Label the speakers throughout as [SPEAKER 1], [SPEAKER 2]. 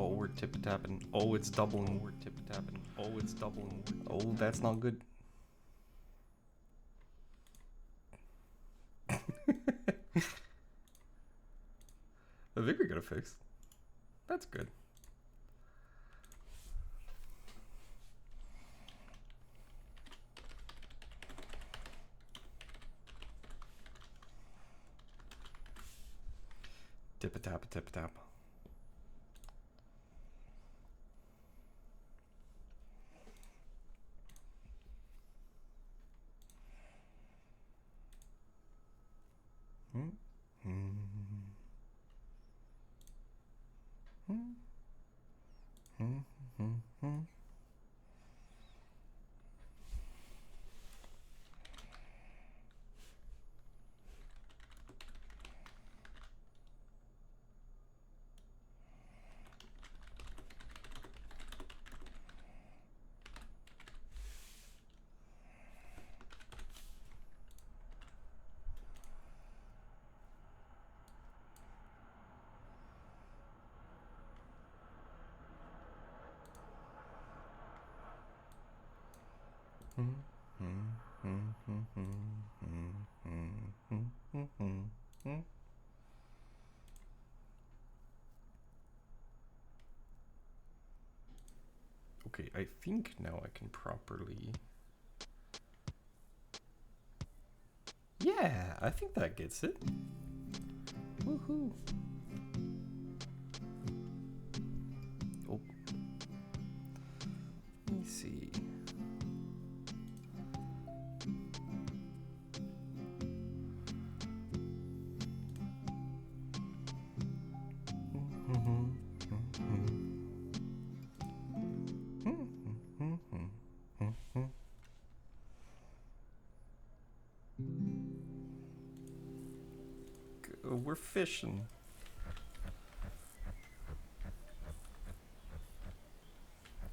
[SPEAKER 1] Oh, we're tip-tapping. Oh, it's doubling. We're tip-tapping. Oh, it's doubling. Oh, that's not good. I think we got it fixed. That's good. Tip-a-tap, tip-a-tap. Okay, I think now I can properly... Yeah, I think that gets it. Woohoo! Oh. Let me see. We're fishing.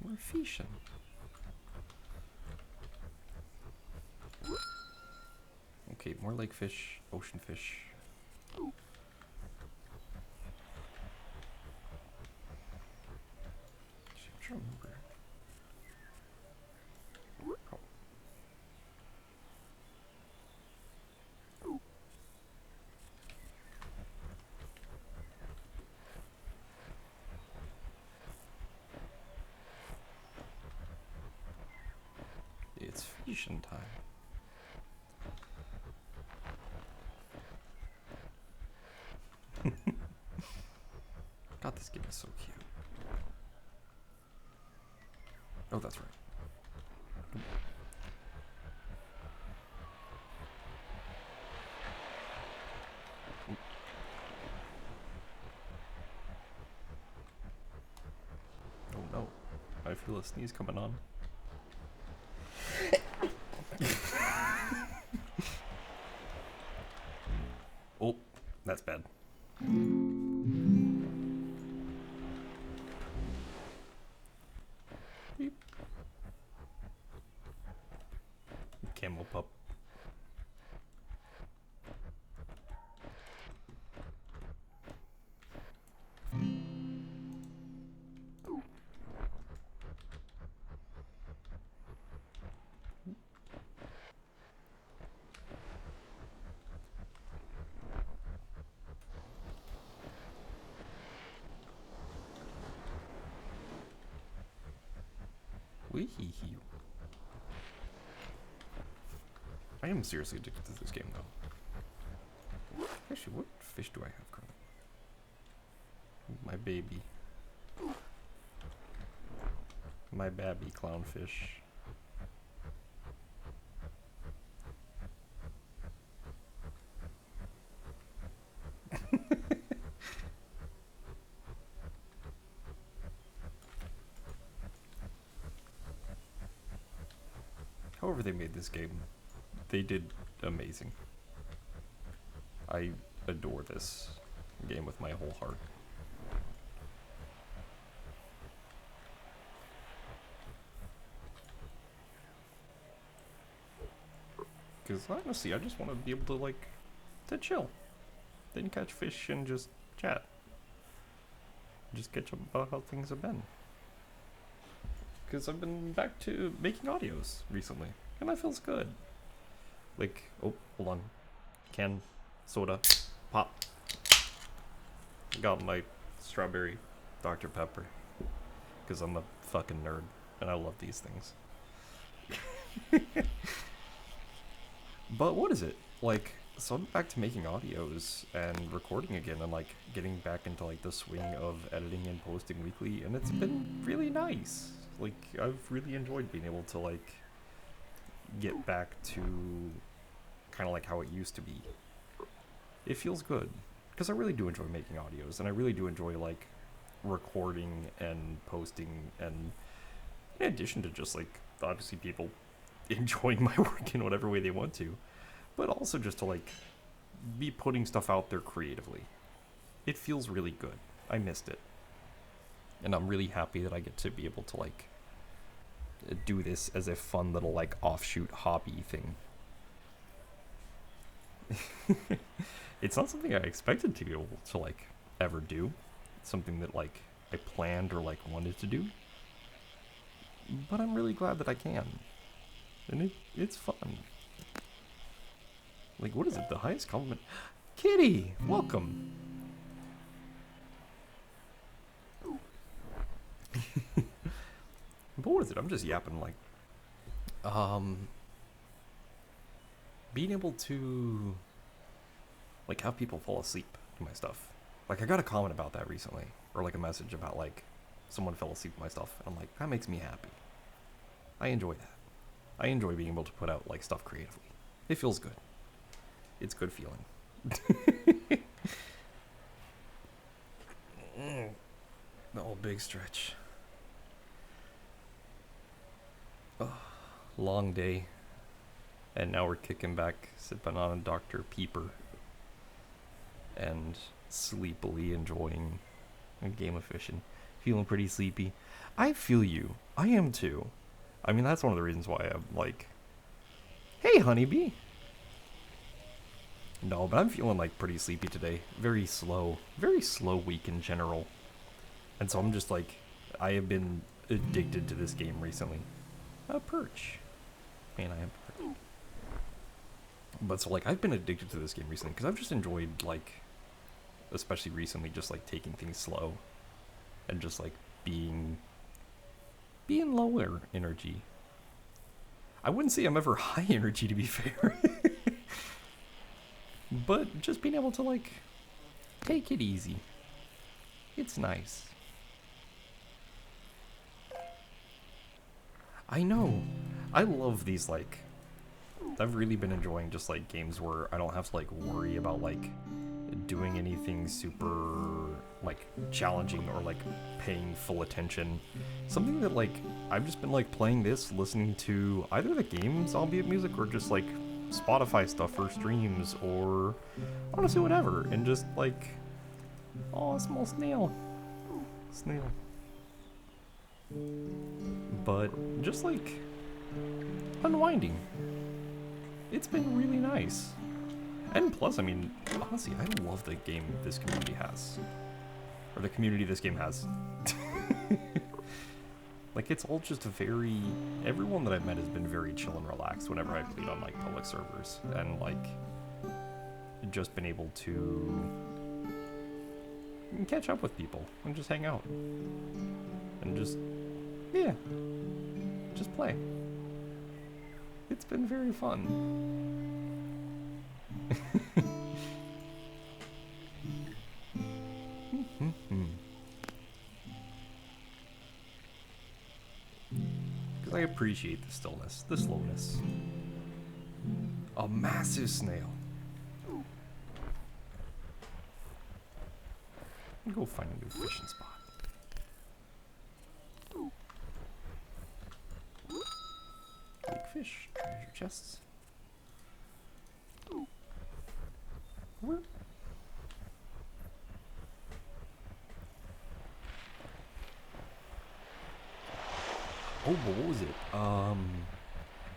[SPEAKER 1] We're fishing. Okay, more like fish, ocean fish. I'm trying to remember. Oh. It's fishing time. God, this game is so cute. Oh, that's right. Oh no, I feel a sneeze coming on. Oh, that's bad. Beep. Camel pup. Wee-hee-hee. I am seriously addicted to this game, though. Actually, what fish do I have currently? My baby. My babby clownfish. However they made this game, they did amazing. I adore this game with my whole heart. Because honestly, I just want to be able to, to chill. Then catch fish and just chat. just catch up about how things have been. Because I've been back to making audios recently, and that feels good. Like, oh, hold on. Can, soda, pop. Got my strawberry Dr. Pepper. Because I'm a fucking nerd, and I love these things. But what is it? Like, so I'm back to making audios and recording again, and like getting back into like the swing of editing and posting weekly, and it's been really nice. Like, I've really enjoyed being able to like get back to kind of like how it used to be. It feels good, because I really do enjoy making audios, and I really do enjoy like recording and posting, and in addition to just like obviously people enjoying my work in whatever way they want to, but also just to like be putting stuff out there creatively. It feels really good. I missed it, and I'm really happy that I get to be able to like do this as a fun little like offshoot hobby thing. It's not something I expected to be able to like ever do. It's something that like I planned or like wanted to do, but I'm really glad that I can, and it's fun. Like, what is it? The highest compliment? Kitty, welcome. But what is it? I'm just yapping, like, being able to, like, have people fall asleep to my stuff. Like, I got a comment about that recently, or like a message about like someone fell asleep to my stuff, and I'm like, that makes me happy. I enjoy that. I enjoy being able to put out like stuff creatively. It feels good. It's good feeling. Oh, big stretch. Oh, long day. And now we're kicking back, sipping on a Dr. Peeper. And sleepily enjoying a game of fishing. Feeling pretty sleepy. I feel you. I am too. I mean, that's one of the reasons why I'm like, hey, honeybee. No, but I'm feeling like pretty sleepy today. Very slow week in general. And so I'm just like, I have been addicted to this game recently. A perch. Man, I am perched. But so like, I've been addicted to this game recently because I've just enjoyed like, especially recently, just like taking things slow. And just like being lower energy. I wouldn't say I'm ever high energy, to be fair. But just being able to like take it easy. It's nice. I know. I love these like, I've really been enjoying just like games where I don't have to like worry about like doing anything super like challenging or like paying full attention. Something that like I've just been like playing this, listening to either the game's ambient music or just like Spotify stuff for streams, or honestly whatever, and just like, oh, a small snail. But just like unwinding. It's been really nice. And plus, I mean, honestly, I love the game this community has. Or the community this game has. Like, it's all just very... Everyone that I've met has been very chill and relaxed whenever I've played on, like, public servers. And, like, just been able to catch up with people and just hang out. And just, yeah, just play. It's been very fun. Because I appreciate the stillness, the slowness. A massive snail. I'll go find a new fishing spot. Big fish, treasure chests. Where? Oh, what was it?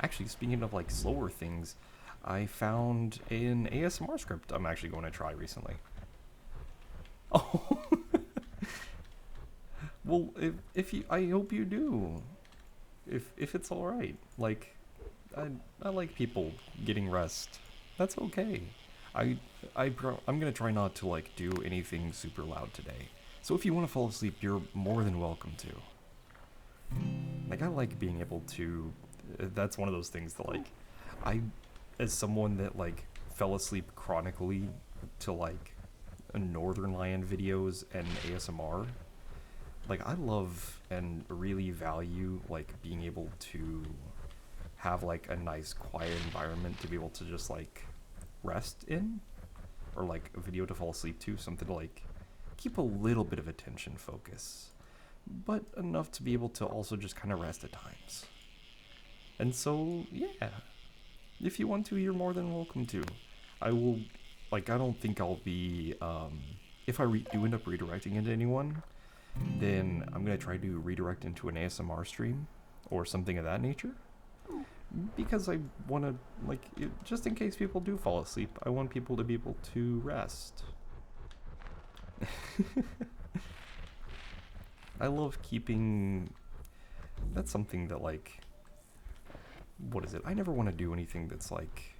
[SPEAKER 1] Actually, speaking of like slower things, I found an ASMR script I'm actually going to try recently. Oh, Well, if you, I hope you do. If it's all right. Like, I like people getting rest. That's okay. I I'm gonna try not to like do anything super loud today. So if you want to fall asleep, you're more than welcome to. Like I like being able to. That's one of those things that like, I, as someone that like fell asleep chronically to like Northern Lion videos and ASMR. Like I love and really value like being able to have like a nice quiet environment to be able to just like rest in, or like a video to fall asleep to, something to like keep a little bit of attention focus, but enough to be able to also just kind of rest at times. And so, yeah, if you want to, you're more than welcome to. I will, like, I don't think I'll be, if I do end up redirecting into anyone, then I'm gonna try to redirect into an ASMR stream or something of that nature. Because I want to, like, just in case people do fall asleep, I want people to be able to rest. I love keeping. That's something that, like, what is it? I never want to do anything that's like.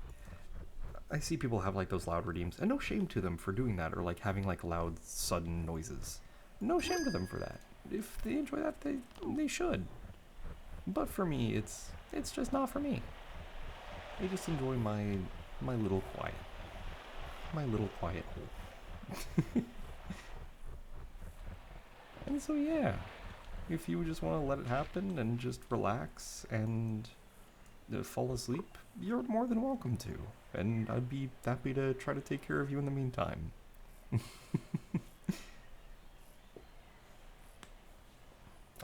[SPEAKER 1] I see people have like those loud redeems, and no shame to them for doing that, or like having like loud, sudden noises. No shame to them for that. If they enjoy that, they should. But for me, it's just not for me. I just enjoy my little quiet. My little quiet hole. And so yeah, if you just want to let it happen and just relax and fall asleep, you're more than welcome to. And I'd be happy to try to take care of you in the meantime.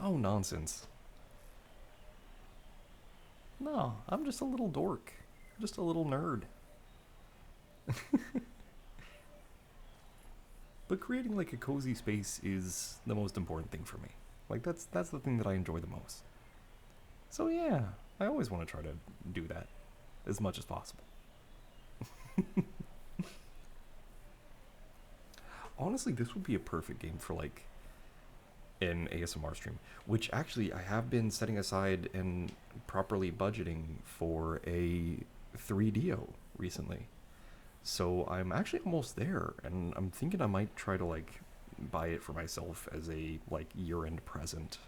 [SPEAKER 1] Oh, nonsense. No, I'm just a little dork. Just a little nerd. But creating like a cozy space is the most important thing for me. Like that's the thing that I enjoy the most. So yeah, I always want to try to do that as much as possible. Honestly, this would be a perfect game for like an ASMR stream, which actually I have been setting aside and properly budgeting for a 3DO recently. So I'm actually almost there, and I'm thinking I might try to like buy it for myself as a like year-end present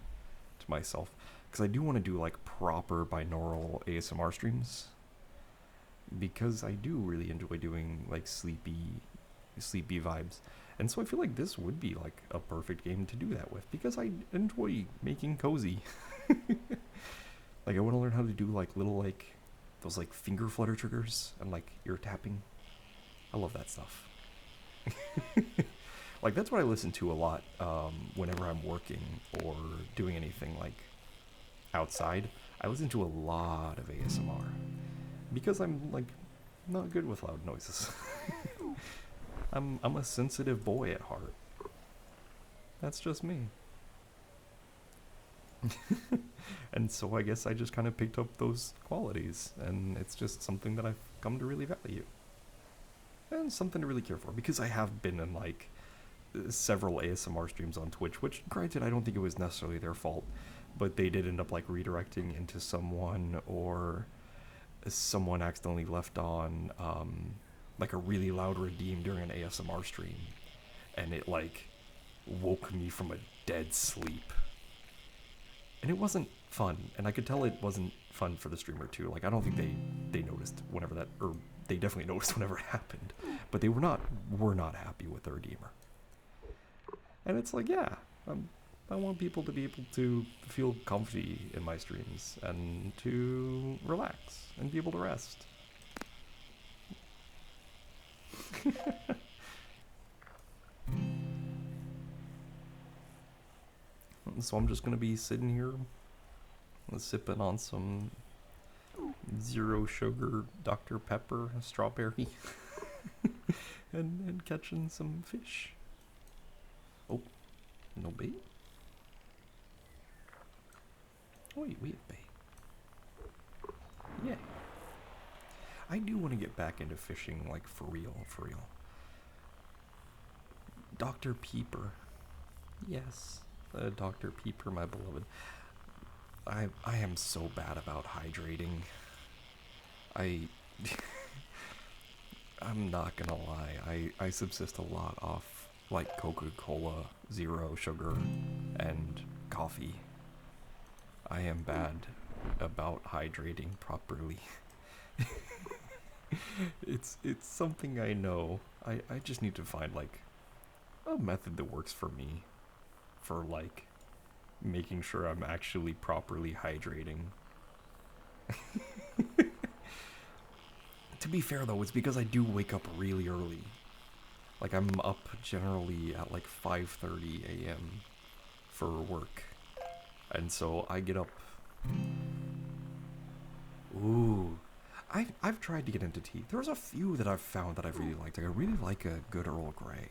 [SPEAKER 1] to myself, because I do want to do like proper binaural ASMR streams, because I do really enjoy doing like sleepy vibes. And so I feel like this would be like a perfect game to do that with, because I enjoy making cozy. Like I want to learn how to do like little like those like finger flutter triggers and like ear tapping. I love that stuff. Like that's what I listen to a lot whenever I'm working or doing anything like outside. I listen to a lot of ASMR because I'm like not good with loud noises. I'm a sensitive boy at heart. That's just me. And so I guess I just kind of picked up those qualities, and it's just something that I've come to really value. And something to really care for, because I have been in like several ASMR streams on Twitch, which granted I don't think it was necessarily their fault, but they did end up like redirecting into someone, or someone accidentally left on like a really loud redeem during an ASMR stream, and it like woke me from a dead sleep. And it wasn't fun, and I could tell it wasn't fun for the streamer too. Like I don't think they noticed whenever that, or they definitely noticed whenever it happened, but they were not happy with the redeemer. And it's like, yeah, I want people to be able to feel comfy in my streams and to relax and be able to rest. So I'm just gonna be sitting here sipping on some zero sugar Dr. Pepper strawberry and catching some fish. Oh, no bait? Wait, we have bait. Yeah. I do want to get back into fishing, like for real, for real. Dr. Peeper. Yes. Dr. Peeper, my beloved. I am so bad about hydrating. I I'm not gonna lie. I subsist a lot off like Coca-Cola, zero sugar, and coffee. I am bad about hydrating properly. It's something I know. I just need to find like a method that works for me for like making sure I'm actually properly hydrating. To be fair though, it's because I do wake up really early. Like I'm up generally at like 5:30 a.m. for work. And so I get up. Ooh. I've tried to get into tea. There's a few that I've found that I've really liked. Like I really like a good Earl Grey.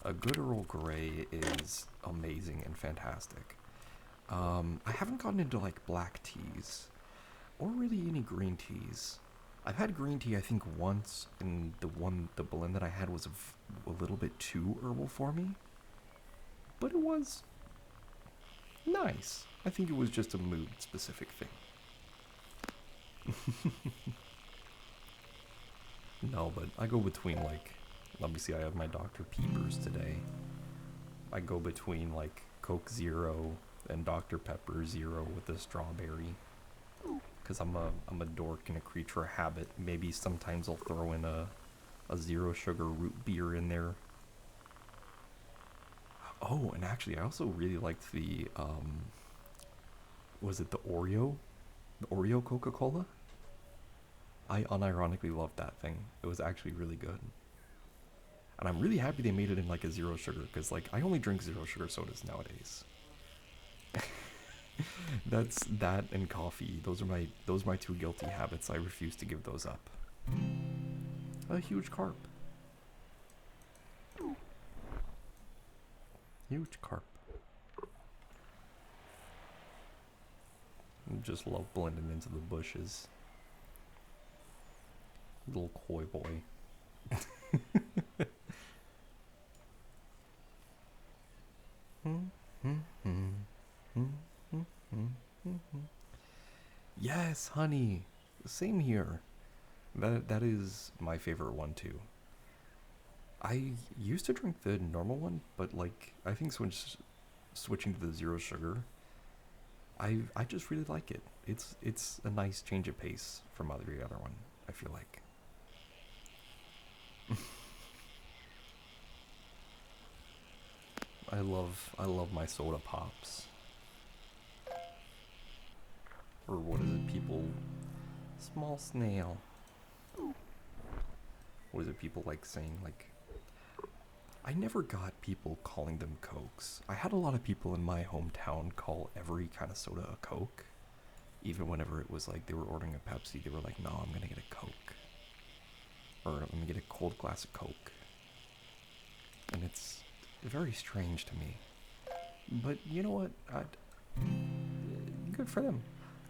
[SPEAKER 1] A good Earl Grey is amazing and fantastic. I haven't gotten into like black teas or really any green teas. I've had green tea I think once, and the blend that I had was a little bit too herbal for me. But it was nice. I think it was just a mood specific thing. No, but I go between like, let me see, I have my Dr. Peepers today. I go between like Coke Zero and Dr. Pepper Zero with the strawberry. Cause I'm a dork and a creature of habit. Maybe sometimes I'll throw in a zero sugar root beer in there. Oh, and actually I also really liked the was it the Oreo? The Oreo Coca-Cola? I unironically loved that thing. It was actually really good. And I'm really happy they made it in like a zero sugar, because like I only drink zero sugar sodas nowadays. That's that and coffee. Those are my two guilty habits. I refuse to give those up. A huge carp. Huge carp. Just love blending into the bushes. Little koi boy. Yes, honey. Same here. That is my favorite one too. I used to drink the normal one, but like I think switching to the zero sugar, I just really like it. It's a nice change of pace from the other one, I feel like. I love my soda pops. Or what is it, people? Small snail. What is it people like saying? Like, I never got people calling them Cokes. I had a lot of people in my hometown call every kind of soda a Coke. Even whenever it was like they were ordering a Pepsi, they were like, no, I'm gonna get a Coke. Or let me get a cold glass of Coke. And it's very strange to me. But you know what? Good for them.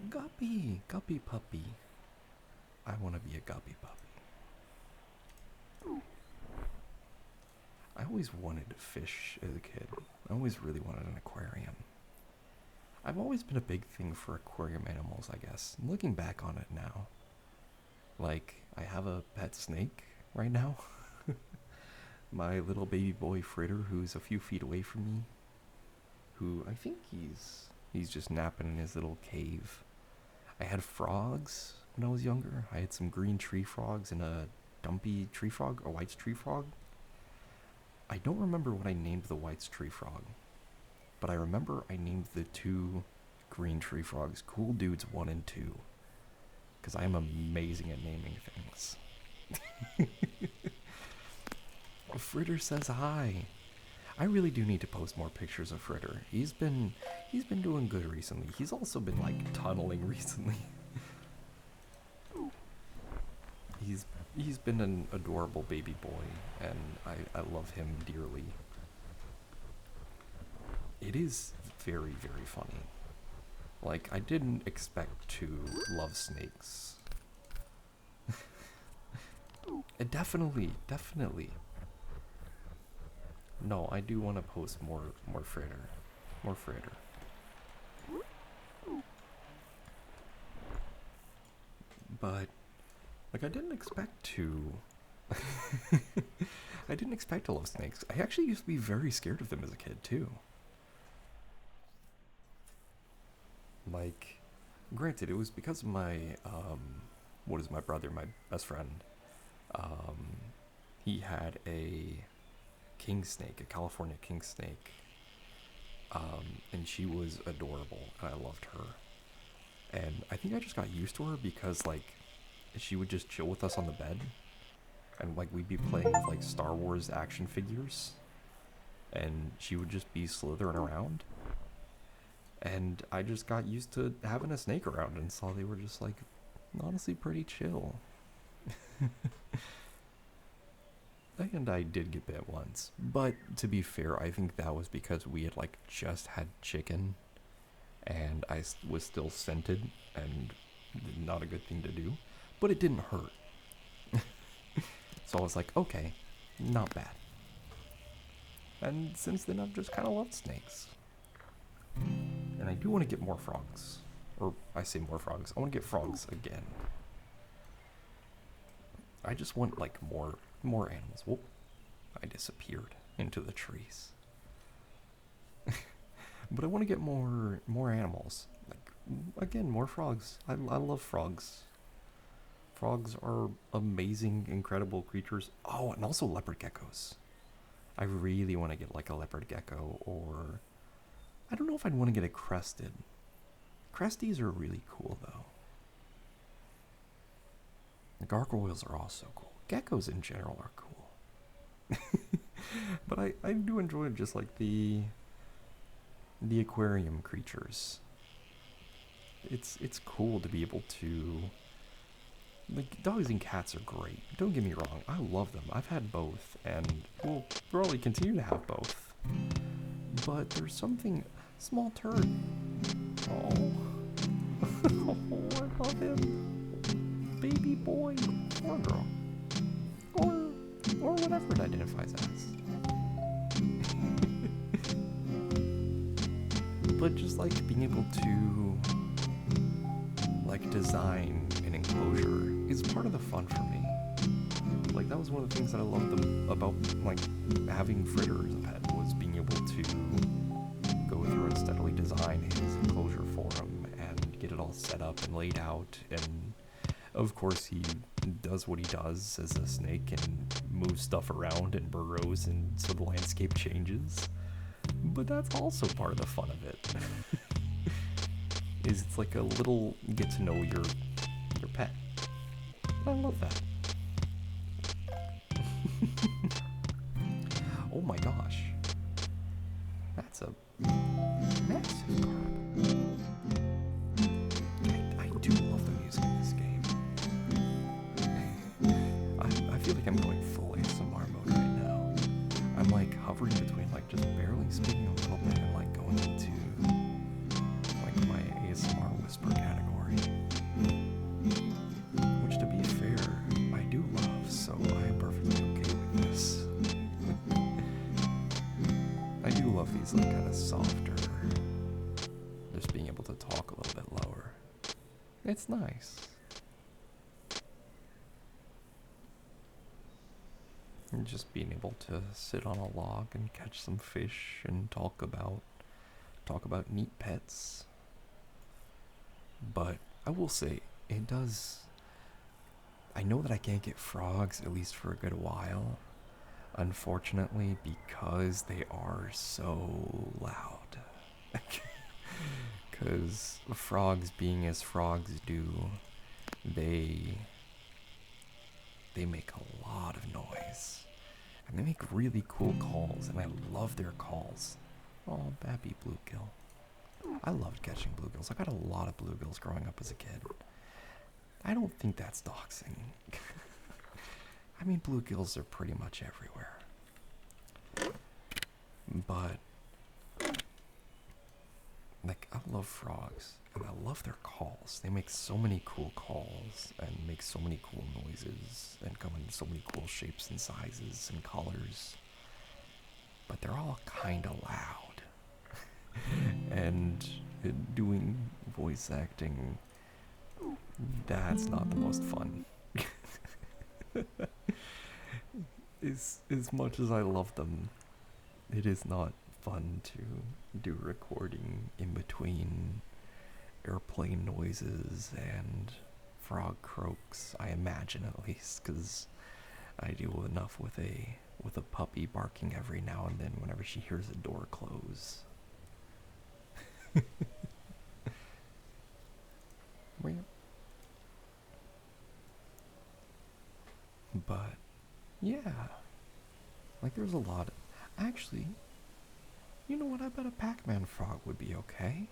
[SPEAKER 1] Guppy puppy. I want to be a guppy puppy. I always wanted to fish as a kid. I always really wanted an aquarium. I've always been a big thing for aquarium animals, I guess. Looking back on it now. Like, I have a pet snake right now. My little baby boy Fritter, who's a few feet away from me. Who, I think he's just napping in his little cave. I had frogs when I was younger. I had some green tree frogs and a dumpy tree frog, a white tree frog. I don't remember what I named the white tree frog, but I remember I named the two green tree frogs Cool Dudes 1 and 2, because I am amazing at naming things. Fritter says hi. I really do need to post more pictures of Fritter. He's been doing good recently. He's also been like tunneling recently. He's been an adorable baby boy, and I love him dearly. It is very, very funny. Like, I didn't expect to love snakes. Definitely. No, I do want to post more Fritter. More fritter. But, like, I didn't expect to... I didn't expect to love snakes. I actually used to be very scared of them as a kid, too. Like, granted, it was because of my, what is my brother, my best friend. He had a king snake, a California king snake. And she was adorable, and I loved her. And I think I just got used to her because, like, she would just chill with us on the bed. And, like, we'd be playing with, like, Star Wars action figures. And she would just be slithering around. And I just got used to having a snake around and saw they were just, like, honestly pretty chill. And I did get bit once. But to be fair, I think that was because we had, like, just had chicken. And I was still scented, and not a good thing to do. But it didn't hurt. So I was like, okay, not bad. And since then, I've just kind of loved snakes. And I do want to get more frogs. Or, I say more frogs. I want to get frogs again. I just want, like, more animals. Whoop. I disappeared into the trees. But I want to get more animals. Like, again, more frogs. I love frogs. Frogs are amazing, incredible creatures. Oh, and also leopard geckos. I really want to get, like, a leopard gecko, or... I don't know if I'd want to get a crested. Cresties are really cool, though. The gargoyles are also cool. Geckos in general are cool. But I do enjoy just, like, the aquarium creatures. It's cool to be able to... Like, dogs and cats are great. Don't get me wrong. I love them. I've had both, and will probably continue to have both. But there's something... Small turd. Oh. Oh, I love him. Baby boy. Or girl. Or whatever it identifies as. But just, like, being able to, like, design an enclosure is part of the fun for me. Like, that was one of the things that I loved about, like, having Fritter as a pet, was being able to go through and steadily design his enclosure for him and get it all set up and laid out. And of course he does what he does as a snake and moves stuff around and burrows, and so the landscape changes. But that's also part of the fun of it. Is it's like a little get to know your pet. I love that. Oh my gosh. That's a massive carp. I do love the music in this game. I feel like I'm going full ASMR mode right now. I'm like hovering between like just barely speaking a little bit and like going into like my ASMR whisper category. Which, to be fair, I do love, so I am perfectly okay with this. I do love these like kind of softer, just being able to talk a little bit lower. It's nice. And just being able to sit on a log and catch some fish and talk about neat pets. But I will say, it does... I know that I can't get frogs, at least for a good while, unfortunately, because they are so loud. Because frogs, being as frogs do, they make a lot of noise. And they make really cool calls, and I love their calls. Oh, Babby bluegill. I loved catching bluegills. I got a lot of bluegills growing up as a kid. I don't think that's doxing. I mean, bluegills are pretty much everywhere. But, like, I love frogs, and I love their calls. They make so many cool calls, and make so many cool noises, and come in so many cool shapes and sizes and colors. But they're all kind of loud. and doing voice acting, that's not the most fun. As much as I love them, it is not fun to do recording in between airplane noises and frog croaks, I imagine at least, because I deal enough with a puppy barking every now and then whenever she hears a door close. But yeah, like there's a lot of, actually, you know what, I bet a Pac-Man frog would be okay.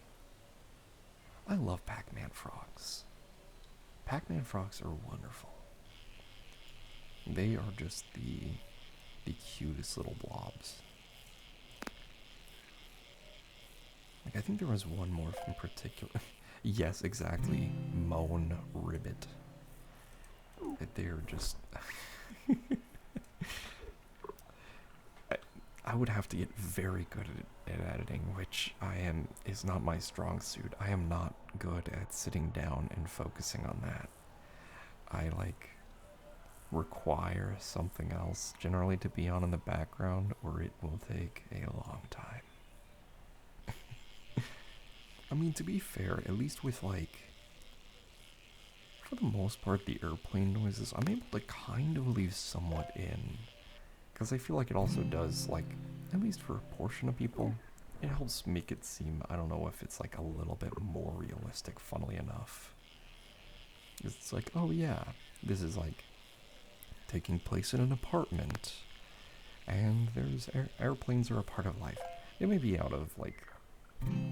[SPEAKER 1] I love Pac-Man frogs. Pac-Man frogs are wonderful. They are just the cutest little blobs. Like, I think there was one more in particular. Yes, exactly. Moan Ribbit. They're just... I would have to get very good at editing, which is not my strong suit. I am not good at sitting down and focusing on that. I require something else generally to be on in the background, or it will take a long time. I mean, to be fair, at least with for the most part, the airplane noises, I'm able to kind of leave somewhat in. Because I feel like it also does, at least for a portion of people, it helps make it seem, I don't know if it's a little bit more realistic, funnily enough. It's like, oh yeah, this is taking place in an apartment, and there's airplanes are a part of life. It may be out of,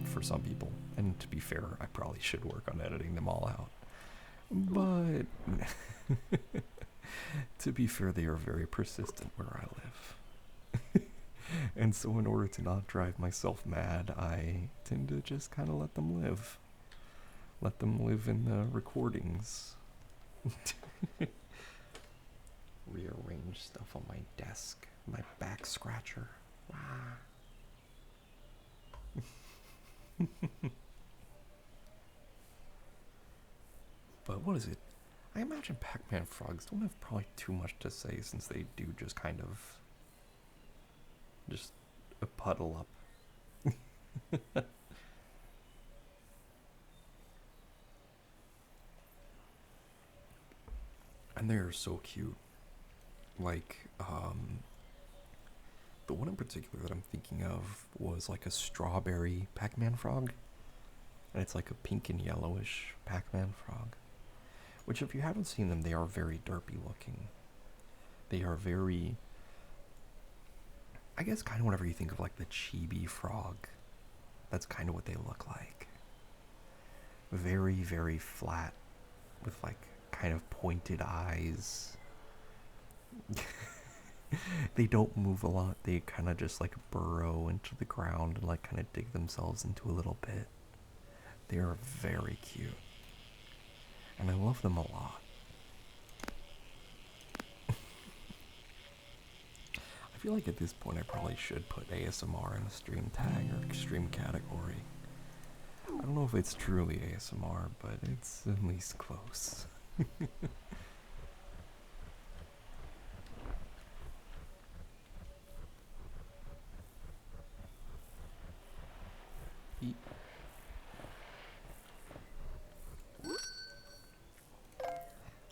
[SPEAKER 1] for some people, and to be fair, I probably should work on editing them all out. But to be fair, they are very persistent where I live. And so in order to not drive myself mad, I tend to just kind of let them live. Let them live in the recordings. Rearrange stuff on my desk. My back scratcher. Ah. But what is it? I imagine Pac-Man frogs don't have probably too much to say, since they do just kind of just puddle up. And they're so cute. The one in particular that I'm thinking of was a strawberry Pac-Man frog. And it's a pink and yellowish Pac-Man frog. Which, if you haven't seen them, they are very derpy looking. They are very... I guess kind of whenever you think of the chibi frog, that's kind of what they look like. Very, very flat, with kind of pointed eyes. They don't move a lot. They kind of just burrow into the ground and kind of dig themselves into a little bit. They are very cute. And I love them a lot. I feel like at this point I probably should put ASMR in a stream tag or stream category. I don't know if it's truly ASMR, but it's at least close.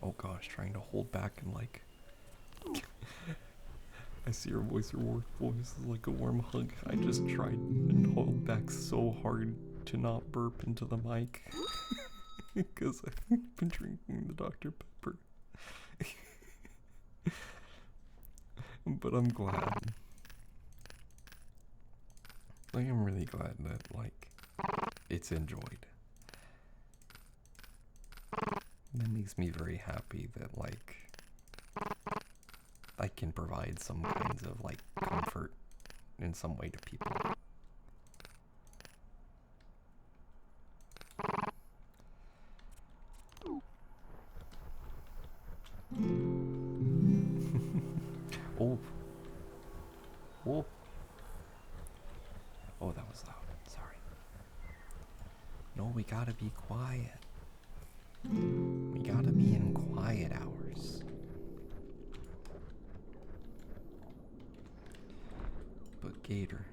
[SPEAKER 1] Oh gosh, trying to hold back and I see your voice is like a warm hug. I just tried and hold back so hard to not burp into the mic. Because I've been drinking the Dr. Pepper. But I'm glad. I am really glad that, it's enjoyed. That makes me very happy that, I can provide some kinds of, comfort in some way to people. Oh. Oh. Oh, that was loud. Sorry. No, we gotta be quiet. We gotta be in quiet hours. But Gator.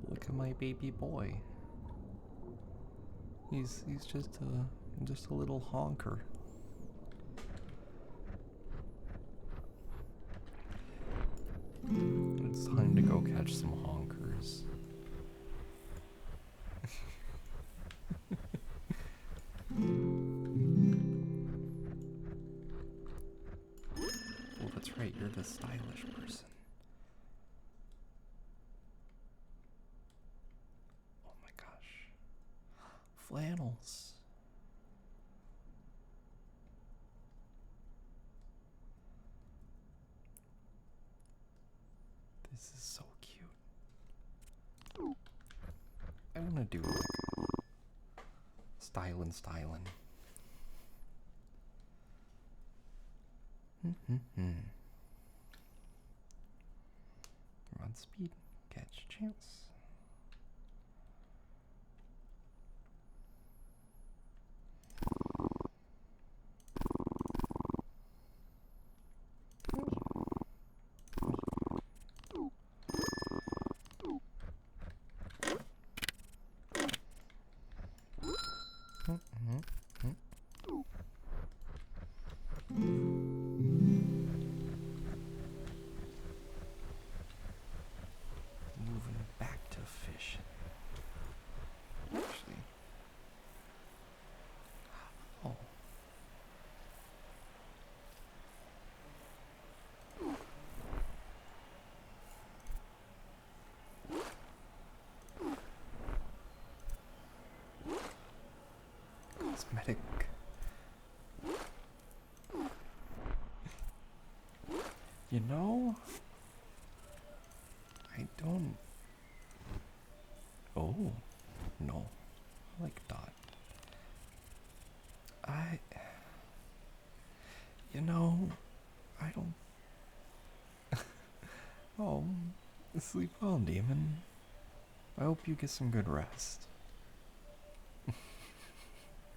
[SPEAKER 1] Look at my baby boy. He's just a little honker. It's time to go catch some honkers. Oh, that's right, you're the stylish person. Oh my gosh. Flannels. This is so cute. I want to do like stylin'. Run speed, catch chance. Moving back to fish. Actually, oh. Cosmetic. You know, I don't. Oh, no. I like Dot. You know, I don't. Oh, sleep well, demon. I hope you get some good rest.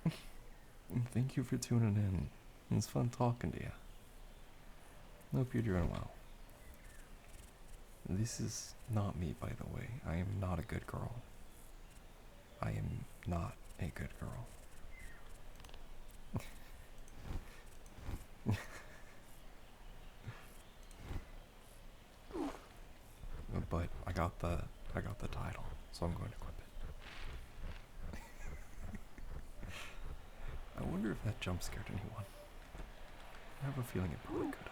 [SPEAKER 1] And thank you for tuning in. It's fun talking to you. Hope you're doing well. This is not me, by the way. I am not a good girl. I am not a good girl. But I got the title, so I'm going to clip it. I wonder if that jump scared anyone. I have a feeling it probably could have.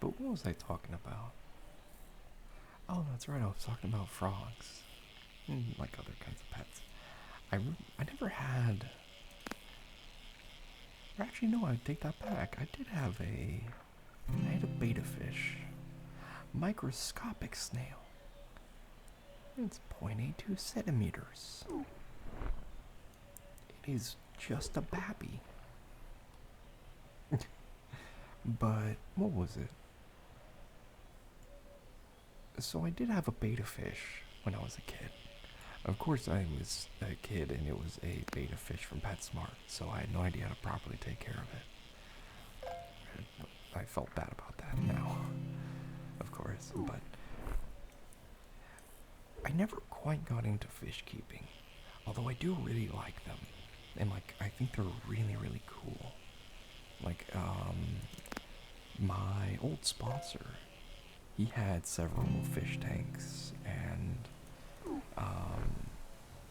[SPEAKER 1] But what was I talking about? Oh, that's right, I was talking about frogs. And like other kinds of pets. I never had... Or actually, no, I take that back. I had a betta fish. Microscopic snail. It's 0.82 centimeters. It is just a babby. But, what was it? So I did have a betta fish when I was a kid. Of course I was a kid and it was a betta fish from PetSmart, so I had no idea how to properly take care of it. I felt bad about that now, of course, but I never quite got into fish keeping, although I do really like them, and like I think they're really, really cool. Like, my old sponsor, he had several fish tanks, and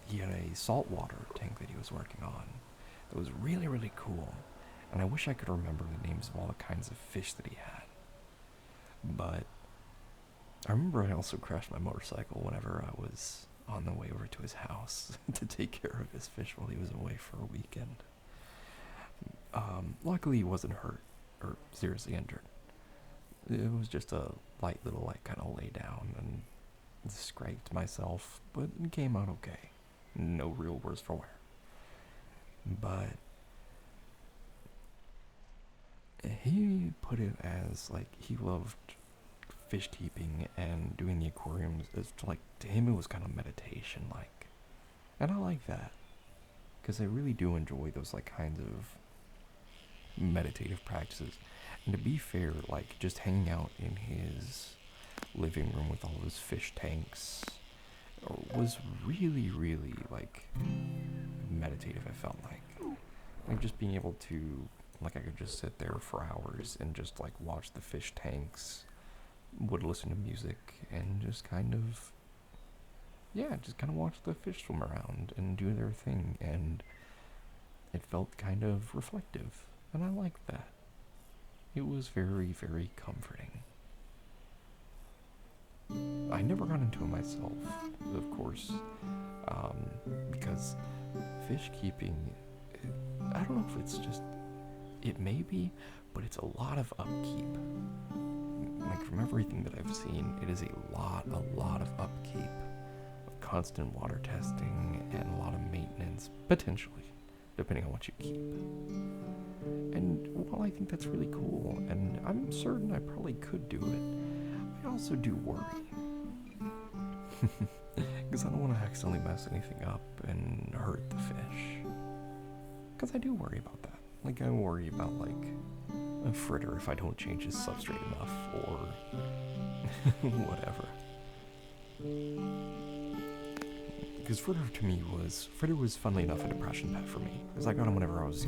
[SPEAKER 1] he had a saltwater tank that he was working on that was really, really cool, and I wish I could remember the names of all the kinds of fish that he had. But I remember I also crashed my motorcycle whenever I was
[SPEAKER 2] on the way over to his house to take care of his fish while he was away for a weekend. Luckily, he wasn't hurt or seriously injured. It was just a light little, like, kind of lay down and scraped myself, but it came out okay. No real worse for wear. But he put it as, like, he loved fish keeping and doing the aquariums. It's like, to him, it was kind of meditation, like. And I like that. Because I really do enjoy those, like, kinds of meditative practices. And to be fair, like, just hanging out in his living room with all those fish tanks was really, really, like, meditative, I felt like. Like, just being able to, like, I could just sit there for hours and just, like, watch the fish tanks, would listen to music, and just kind of, yeah, just kind of watch the fish swim around and do their thing, and it felt kind of reflective, and I liked that. It was very, very comforting. I never got into it myself, of course, because fish keeping, I don't know if it's just, it may be, but it's a lot of upkeep. Like, from everything that I've seen, it is a lot of upkeep, of constant water testing, and a lot of maintenance, potentially, depending on what you keep. And while I think that's really cool, and I'm certain I probably could do it, I also do worry. Because I don't want to accidentally mess anything up and hurt the fish. Because I do worry about that. Like, I worry about, like, a fritter if I don't change his substrate enough, or whatever. Because Fritter was, funnily enough, a depression pet for me. Because I got him whenever I was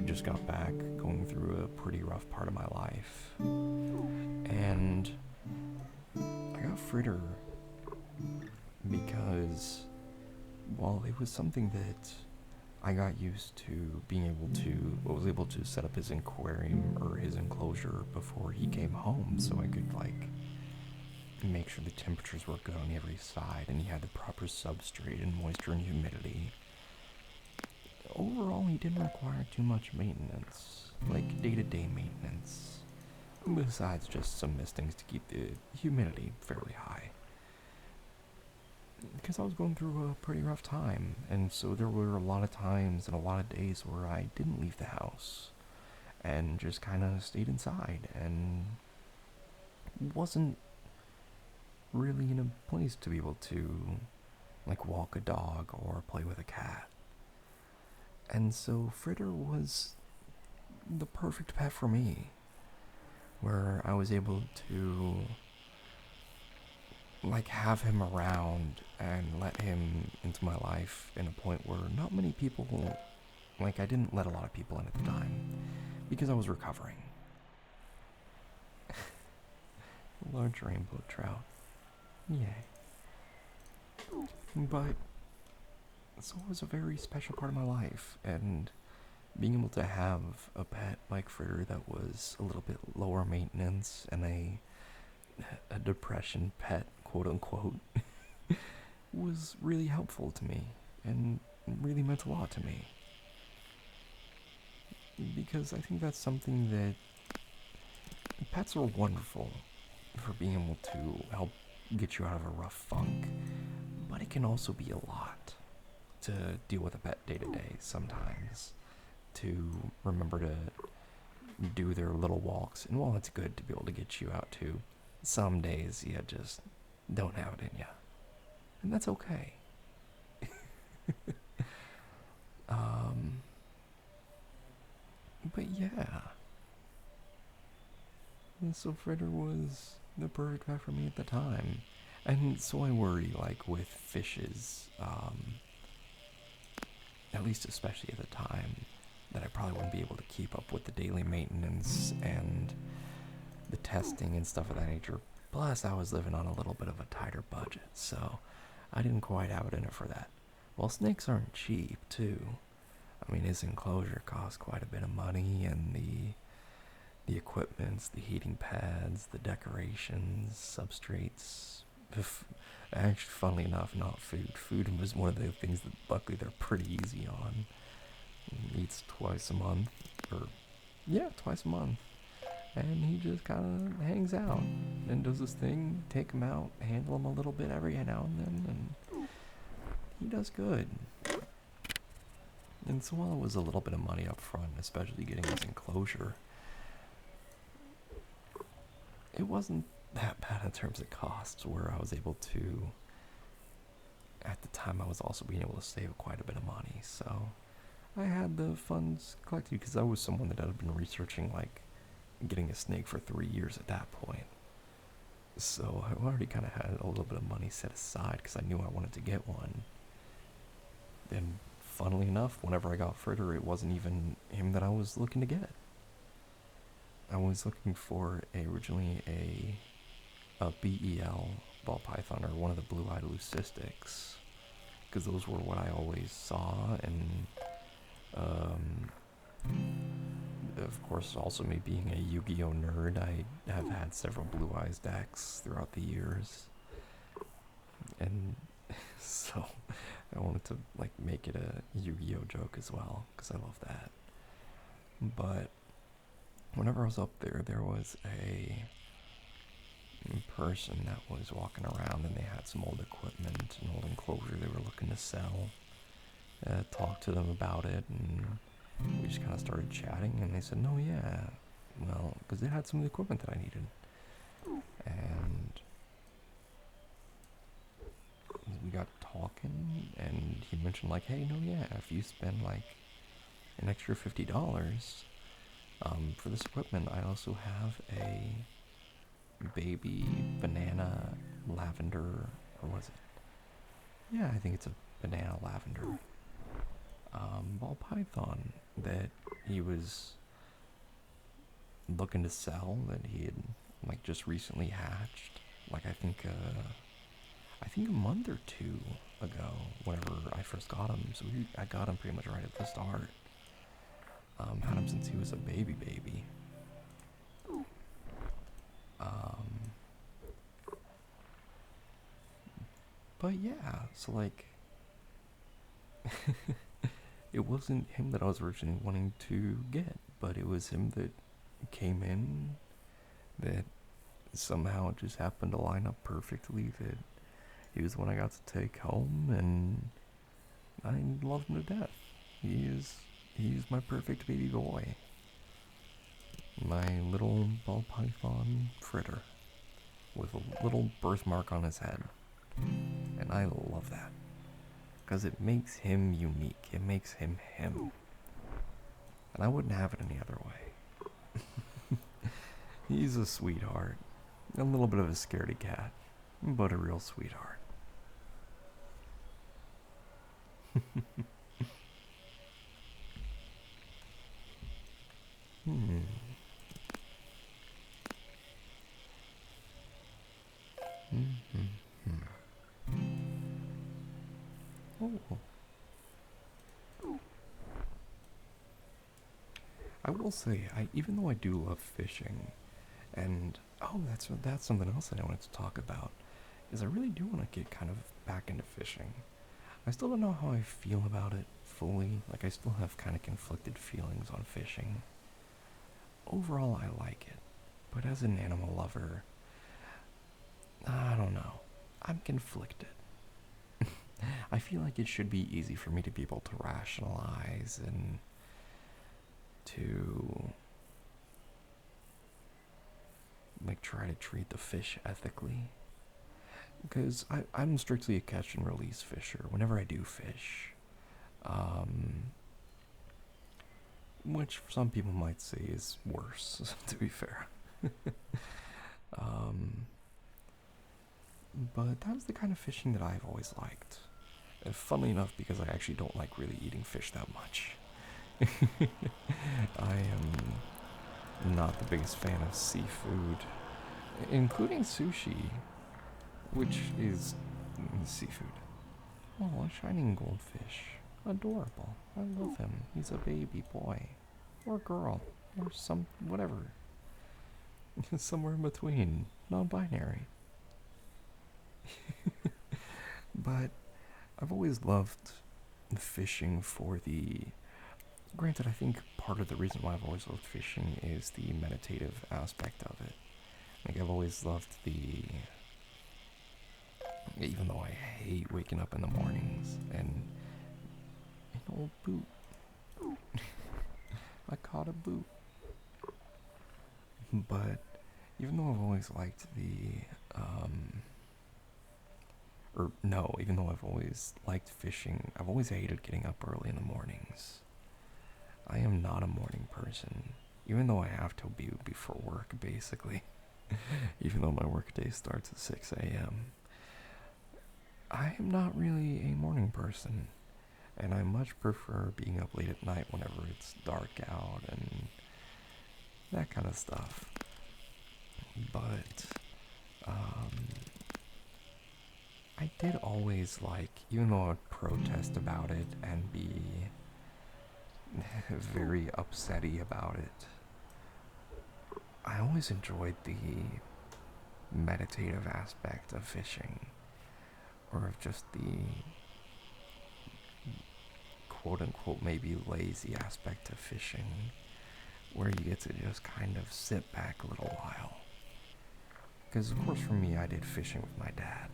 [SPEAKER 2] just got back, going through a pretty rough part of my life. And I got Fritter because, while it was something that I got used to was able to set up his aquarium or his enclosure before he came home, so I could, like, make sure the temperatures were good on every side and he had the proper substrate and moisture and humidity. Overall, he didn't require too much maintenance, like day-to-day maintenance, besides just some mistings to keep the humidity fairly high. Because I was going through a pretty rough time, and so there were a lot of times and a lot of days where I didn't leave the house and just kind of stayed inside and wasn't really in a place to be able to, like, walk a dog or play with a cat. And so Fritter was the perfect pet for me, where I was able to, like, have him around and let him into my life in a point where not many people, like, I didn't let a lot of people in at the time because I was recovering. Large rainbow trout. Yay. But so it was a very special part of my life, and being able to have a pet like Fritter that was a little bit lower maintenance and a depression pet, quote unquote, was really helpful to me and really meant a lot to me. Because I think that's something that pets are wonderful for being able to help get you out of a rough funk, but it can also be a lot to deal with a pet day to day sometimes, to remember to do their little walks. And while it's good to be able to get you out too, some days you just don't have it in you, and that's okay. But yeah, and so Fritter was the perfect pet for me at the time. And so I worry, like, with fishes, at least especially at the time, that I probably wouldn't be able to keep up with the daily maintenance and the testing and stuff of that nature. Plus, I was living on a little bit of a tighter budget, so I didn't quite have it in it for that. Well, snakes aren't cheap, too. I mean, his enclosure costs quite a bit of money, and the equipments, the heating pads, the decorations, substrates, If, actually, funnily enough, not food. Food was one of the things that luckily they're pretty easy on. He eats twice a month, or yeah, twice a month, and he just kind of hangs out and does his thing. Take him out, handle him a little bit every now and then, and he does good. And so while it was a little bit of money up front, especially getting his enclosure, it wasn't that bad in terms of costs, where I was able to, at the time I was also being able to save quite a bit of money, so I had the funds collected because I was someone that had been researching like getting a snake for 3 years at that point. So I already kind of had a little bit of money set aside because I knew I wanted to get one. And funnily enough, whenever I got further, it wasn't even him that I was looking to get. I was looking for originally a BEL ball python, or one of the blue-eyed leucistics, because those were what I always saw. And of course, also me being a Yu-Gi-Oh nerd, I have had several Blue Eyes decks throughout the years, and so I wanted to like make it a Yu-Gi-Oh joke as well, because I love that. But whenever I was up there, there was a person that was walking around, and they had some old equipment and old enclosure they were looking to sell. Talked to them about it, and we just kind of started chatting, and they said, no, yeah, well, because they had some of the equipment that I needed. And we got talking, and he mentioned, like, hey, no, yeah, if you spend, like, an extra $50 for this equipment, I also have a baby banana lavender, or was it? Yeah, I think it's a banana lavender ball python that he was looking to sell, that he had like just recently hatched, like I think a month or two ago whenever I first got him. So I got him pretty much right at the start. Had him since he was a baby. But yeah, so like it wasn't him that I was originally wanting to get, but it was him that came in, that somehow it just happened to line up perfectly, that he was the one I got to take home, and I love him to death. He's my perfect baby boy. My little ball python fritter with a little birthmark on his head. And I love that, because it makes him unique. It makes him him. And I wouldn't have it any other way. He's a sweetheart. A little bit of a scaredy cat, but a real sweetheart. Hmm. Oh. I will say, even though I do love fishing, and that's something else that I wanted to talk about, is I really do want to get kind of back into fishing. I still don't know how I feel about it fully. Like, I still have kind of conflicted feelings on fishing. Overall, I like it, but as an animal lover, I don't know. I'm conflicted. I feel like it should be easy for me to be able to rationalize and to like try to treat the fish ethically, because I'm strictly a catch and release fisher whenever I do fish, which some people might say is worse, to be fair. But that's the kind of fishing that I've always liked. Funnily enough, because I actually don't like really eating fish that much. I am not the biggest fan of seafood, including sushi, which is seafood. Oh, a shining goldfish. Adorable. I love him. He's a baby boy. Or girl. Or whatever. Somewhere in between. Non-binary. But I've always loved fishing for the. Granted, I think part of the reason why I've always loved fishing is the meditative aspect of it. Like, I've always loved the. Even though I hate waking up in the mornings and. An old boot. I caught a boot. But even though I've always liked the. Even though I've always liked fishing, I've always hated getting up early in the mornings. I am not a morning person, even though I have to be before work, basically. Even though my workday starts at 6 a.m. I am not really a morning person, and I much prefer being up late at night whenever it's dark out and that kind of stuff. But, I did always like, even though I would protest about it and be very upsetty about it, I always enjoyed the meditative aspect of fishing, or of just the quote unquote maybe lazy aspect of fishing, where you get to just kind of sit back a little while. Because, of course, for me, I did fishing with my dad.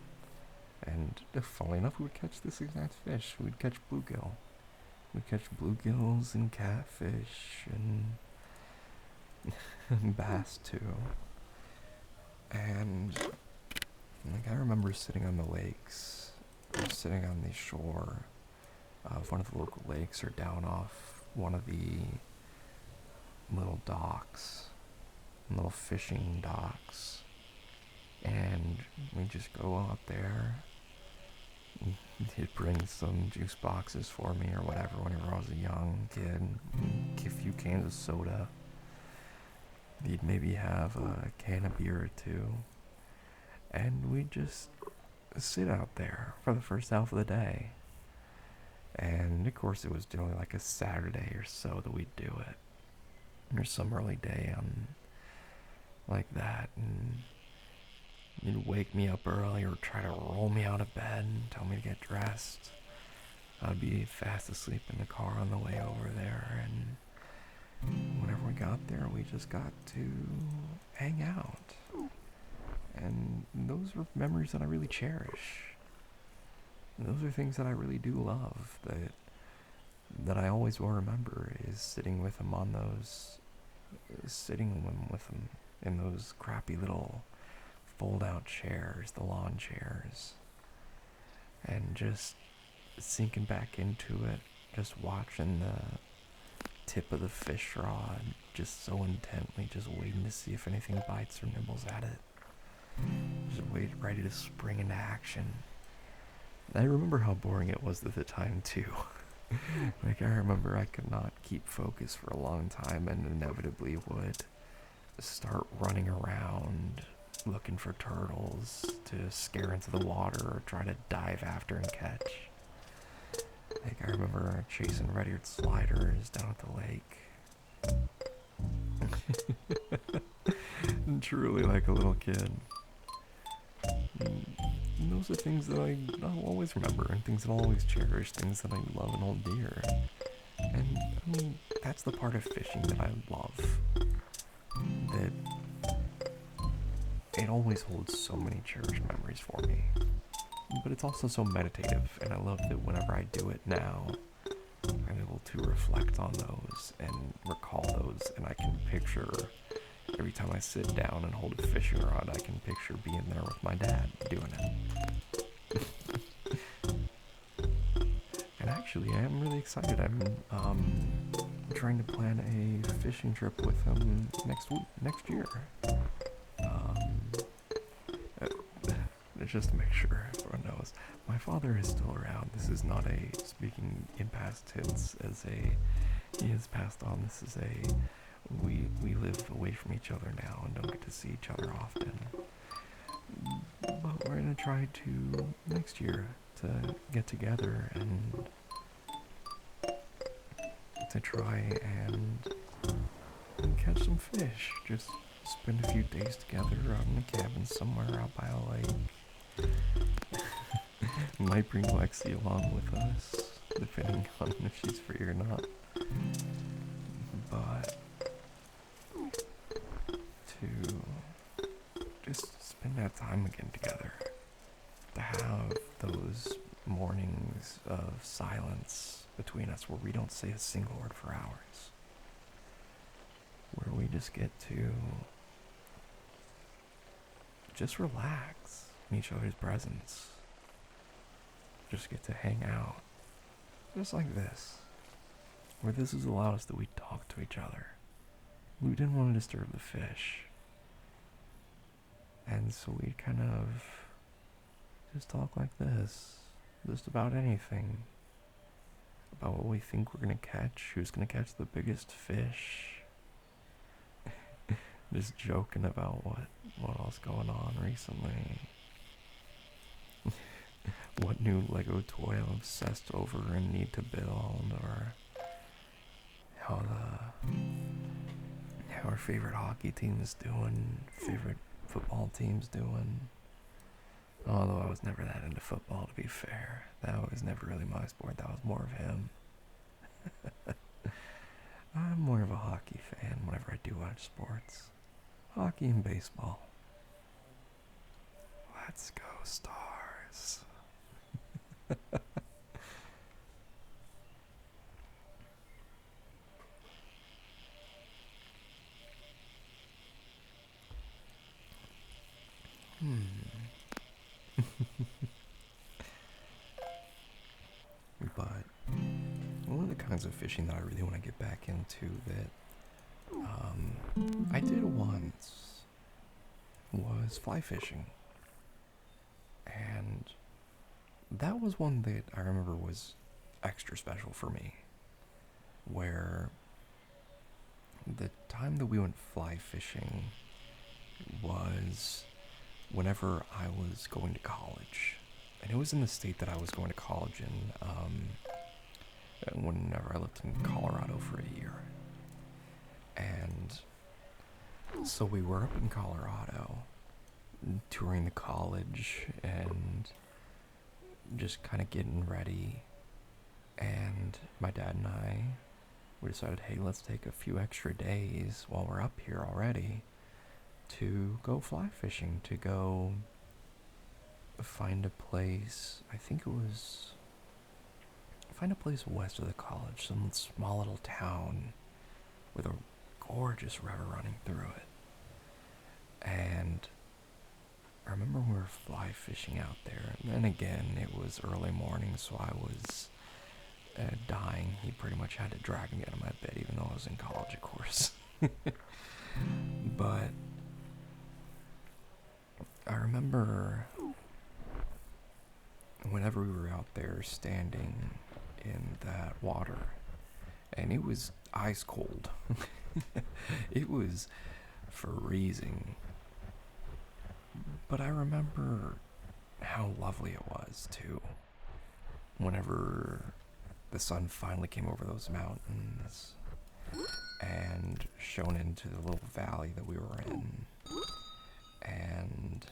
[SPEAKER 2] And, funnily enough, we would catch this exact fish. We'd catch bluegill. We'd catch bluegills and catfish and bass, too. And, like, I remember sitting on the lakes, or sitting on the shore of one of the local lakes, or down off one of the little docks, little fishing docks. And we just go out there. He'd bring some juice boxes for me or whatever whenever I was a young kid. A few cans of soda. He'd maybe have a can of beer or two. And we'd just sit out there for the first half of the day. And of course it was generally like a Saturday or so that we'd do it. Or some early day like that. And you'd wake me up early or try to roll me out of bed and tell me to get dressed. I'd be fast asleep in the car on the way over there, and whenever we got there, we just got to hang out. And those are memories that I really cherish. Those are things that I really do love, that I always will remember, is sitting with him in those crappy little fold-out chairs, the lawn chairs, and just sinking back into it, just watching the tip of the fish rod, just so intently, just waiting to see if anything bites or nibbles at it, just ready to spring into action. I remember how boring it was at the time, too. Like, I remember I could not keep focus for a long time, and inevitably would start running around looking for turtles to scare into the water or try to dive after and catch. Like, I remember chasing red-eared sliders down at the lake. Truly like a little kid. And those are things that I'll always remember, and things that I'll always cherish, things that I love and hold dear. And, I mean, that's the part of fishing that I love. That it always holds so many cherished memories for me. But it's also so meditative, and I love that whenever I do it now, I'm able to reflect on those and recall those, and I can picture, every time I sit down and hold a fishing rod, I can picture being there with my dad doing it. And actually, I am really excited. I'm trying to plan a fishing trip with him next year. Just to make sure everyone knows, my father is still around. This is not a speaking in past tense he has passed on. This is we live away from each other now and don't get to see each other often. But we're gonna try to next year to get together and to try and catch some fish. Just spend a few days together out in a cabin somewhere out by a lake. Might bring Lexi along with us, depending on if she's free or not. But to just spend that time again together, to have those mornings of silence between us where we don't say a single word for hours, where we just get to just relax in each other's presence, just get to hang out, just like this, where this has allowed us that we talk to each other. We didn't want to disturb the fish, and so we kind of just talk like this, just about anything, about what we think we're gonna catch, who's gonna catch the biggest fish, just joking about what else going on recently, what new Lego toy I'm obsessed over and need to build, or how our favorite hockey team is doing, favorite football team's doing. Although I was never that into football, to be fair. That was never really my sport. That was more of him. I'm more of a hockey fan whenever I do watch sports. Hockey and baseball. Let's go, Stars. But one of the kinds of fishing that I really want to get back into that I did once was fly fishing. And that was one that I remember was extra special for me. Where the time that we went fly fishing was whenever I was going to college. And it was in the state that I was going to college in, whenever I lived in Colorado for a year. And so we were up in Colorado, touring the college and just kind of getting ready. And my dad and I, we decided, hey, let's take a few extra days while we're up here already to go fly fishing, to go find a place. I think it was find a place west of the college, some small little town with a gorgeous river running through it. And I remember we were fly fishing out there, and then again it was early morning, so I was dying. He pretty much had to drag me out of my bed, even though I was in college, of course. But I remember whenever we were out there standing in that water, and it was ice cold. It was freezing. But I remember how lovely it was, too. Whenever the sun finally came over those mountains and shone into the little valley that we were in, and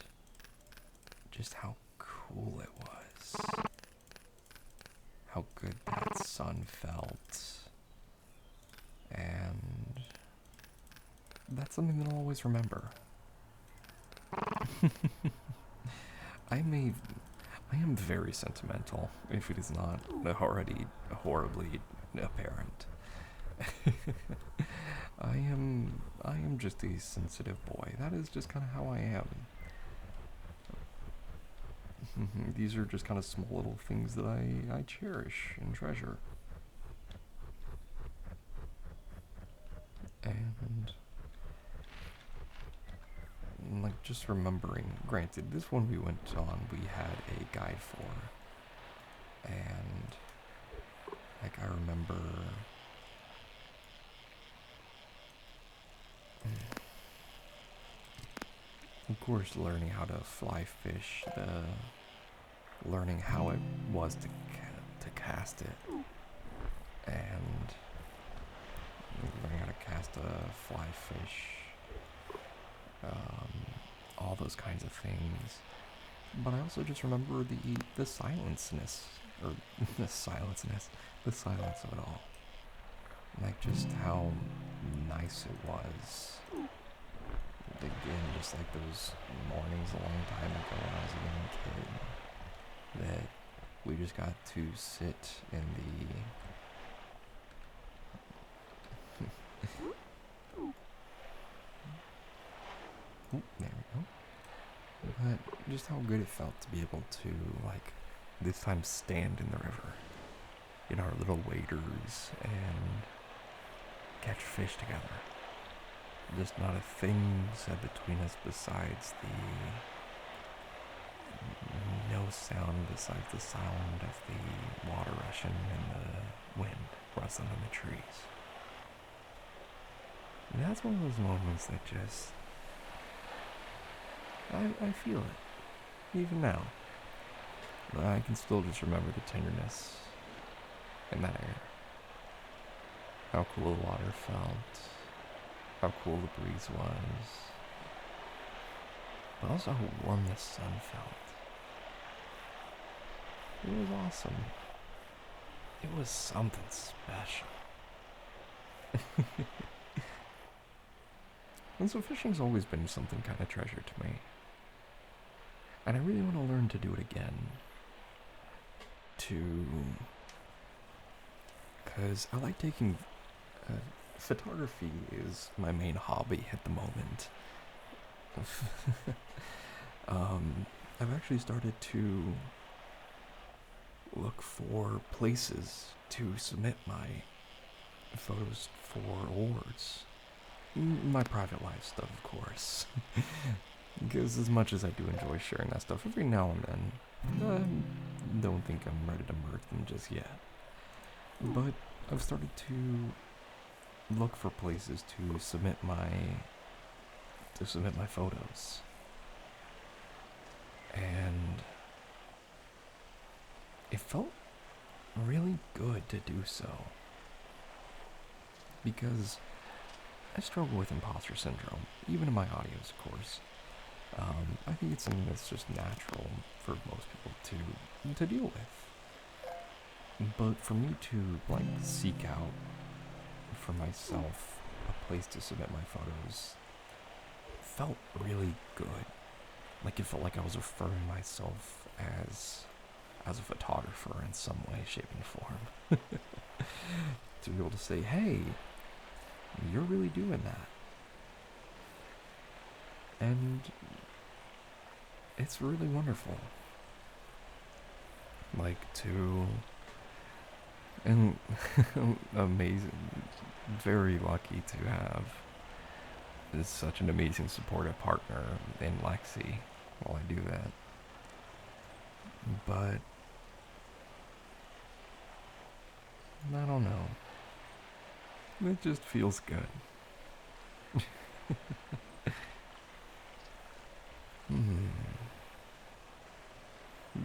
[SPEAKER 2] just how cool it was. How good that sun felt. And that's something that I'll always remember. I am very sentimental, if it is not already horribly apparent. I am just a sensitive boy. That is just kind of how I am. These are just kind of small little things that I cherish and treasure. And like, just remembering, granted, this one we went on, we had a guide for, and like, I remember of course learning how to fly fish, learning how it was to cast it, and learning how to cast a fly fish, all those kinds of things. But I also just remember the silenceness, or the silence of it all. Like just how nice it was. Again, just like those mornings a long time ago when I was a young kid, that we just got to sit in the oh, there we go. But just how good it felt to be able to, like, this time stand in the river in our little waders and catch fish together. Just not a thing said between us besides no sound besides the sound of the water rushing and the wind rustling in the trees. And that's one of those moments that just, I feel it, even now. But I can still just remember the tenderness in that air. How cool the water felt, how cool the breeze was, but also how warm the sun felt. It was awesome. It was something special. And so fishing's always been something kind of treasured to me. And I really want to learn to do it again. Because I like taking... photography is my main hobby at the moment. I've actually started to look for places to submit my photos for awards. My private life stuff, of course. Because as much as I do enjoy sharing that stuff, every now and then, don't think I'm ready to murk them just yet. But I've started to look for places to submit my photos. And it felt really good to do so. Because I struggle with imposter syndrome, even in my audios, of course. I think it's something that's just natural for most people to deal with. But for me to, like, seek out for myself a place to submit my photos felt really good. Like, it felt like I was referring myself as a photographer in some way, shape, and form. To be able to say, hey, you're really doing that. And it's really wonderful. Like, and amazing, very lucky to have such an amazing supportive partner in Lexi while I do that. But I don't know. It just feels good.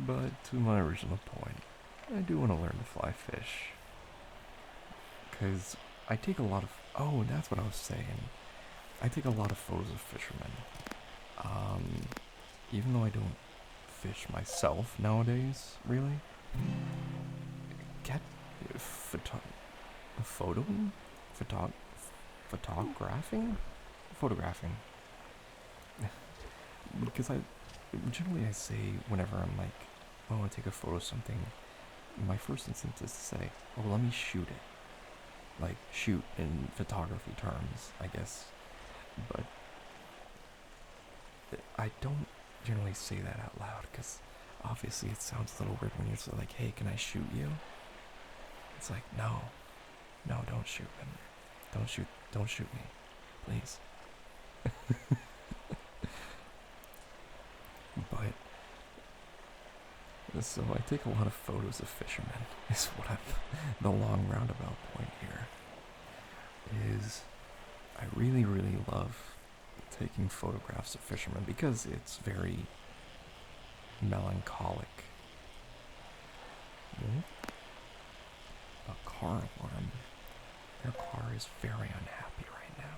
[SPEAKER 2] But to my original point, I do want to learn to fly fish. Because I take a lot of... Oh, that's what I was saying. I take a lot of photos of fishermen. Even though I don't fish myself nowadays, really. Photographing. Because generally I say whenever I'm like, oh, I want to take a photo of something, my first instinct is to say, oh, let me shoot it. Like, shoot in photography terms, I guess. But I don't generally say that out loud, because obviously it sounds a little weird when you're so like, hey, can I shoot you? It's like, no, don't shoot me. Don't shoot me, please. But, so I take a lot of photos of fishermen, is what the long roundabout point here, is I really, really love taking photographs of fishermen because it's very melancholic. A car alarm. Their car is very unhappy right now.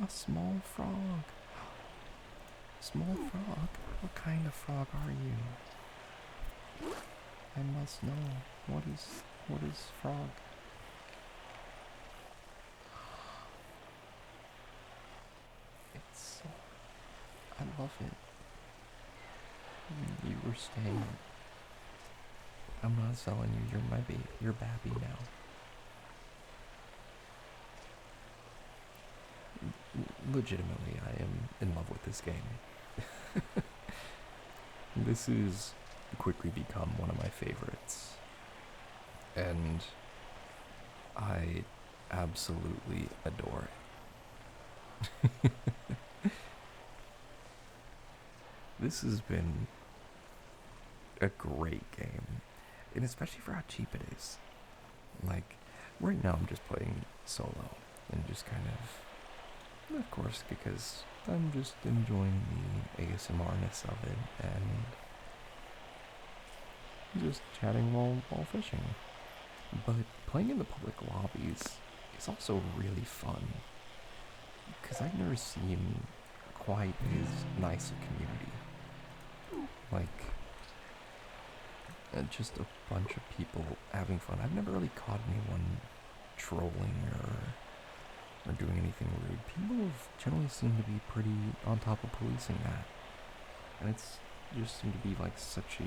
[SPEAKER 2] A small frog. Small frog? What kind of frog are you? I must know. What is frog? It's so... I love it. You were staying. I'm not selling you. You're my baby. You're Babby now. Legitimately, I am in love with this game. This has quickly become one of my favorites. And I absolutely adore it. This has been a great game. And especially for how cheap it is. Like, right now I'm just playing solo. And just kind of course, because I'm just enjoying the ASMR-ness of it. And just chatting while fishing. But playing in the public lobbies is also really fun. Because I've never seen quite as nice a community. Like, just a bunch of people having fun. I've never really caught anyone trolling or doing anything rude. People generally seem to be pretty on top of policing that. And it's just seemed to be like such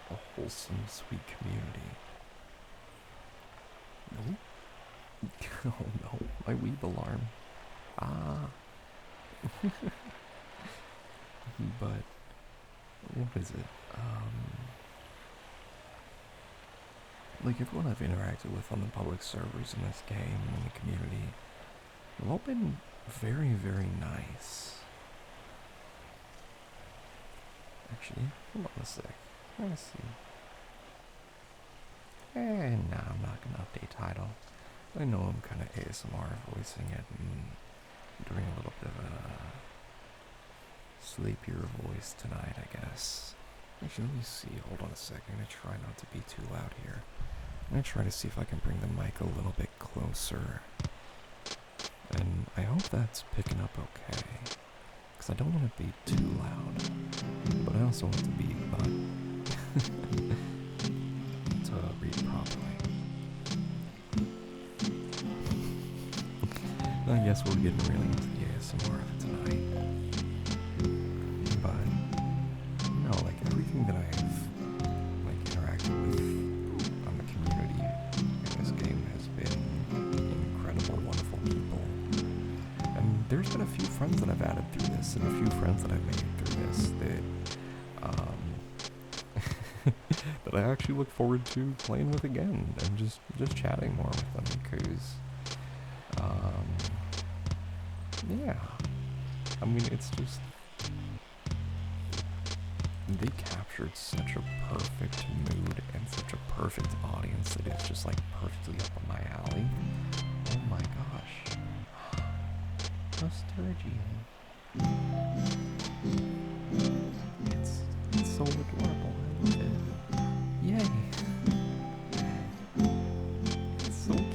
[SPEAKER 2] a wholesome, sweet community. No? Oh no, my weeb alarm. Ah. But, what is it? Like everyone I've interacted with on the public servers in this game and the community, they've all been very, very nice. Actually, hold on a sec. Let's see. No, I'm not gonna update title. I know I'm kind of ASMR voicing it and doing a little bit of a sleepier voice tonight, I guess. Actually, let me see. Hold on a sec. I'm gonna try not to be too loud here. I'm gonna try to see if I can bring the mic a little bit closer. And I hope that's picking up okay. Because I don't want to be too loud. But I also want to be to read properly. I guess we're getting really into the ASMR of it tonight. But, no, like everything that I have like interacted with on the community in this game has been incredible, wonderful people. And there's been a few friends that I've added through this, and a few friends that I've made through this that that I actually look forward to playing with again and just chatting more with them because yeah, I mean, it's just they captured such a perfect mood and such a perfect audience that it's just like perfectly up on my alley. Oh my gosh, how sturgeon. It's so adorable. I love it. Yay! It's so cute.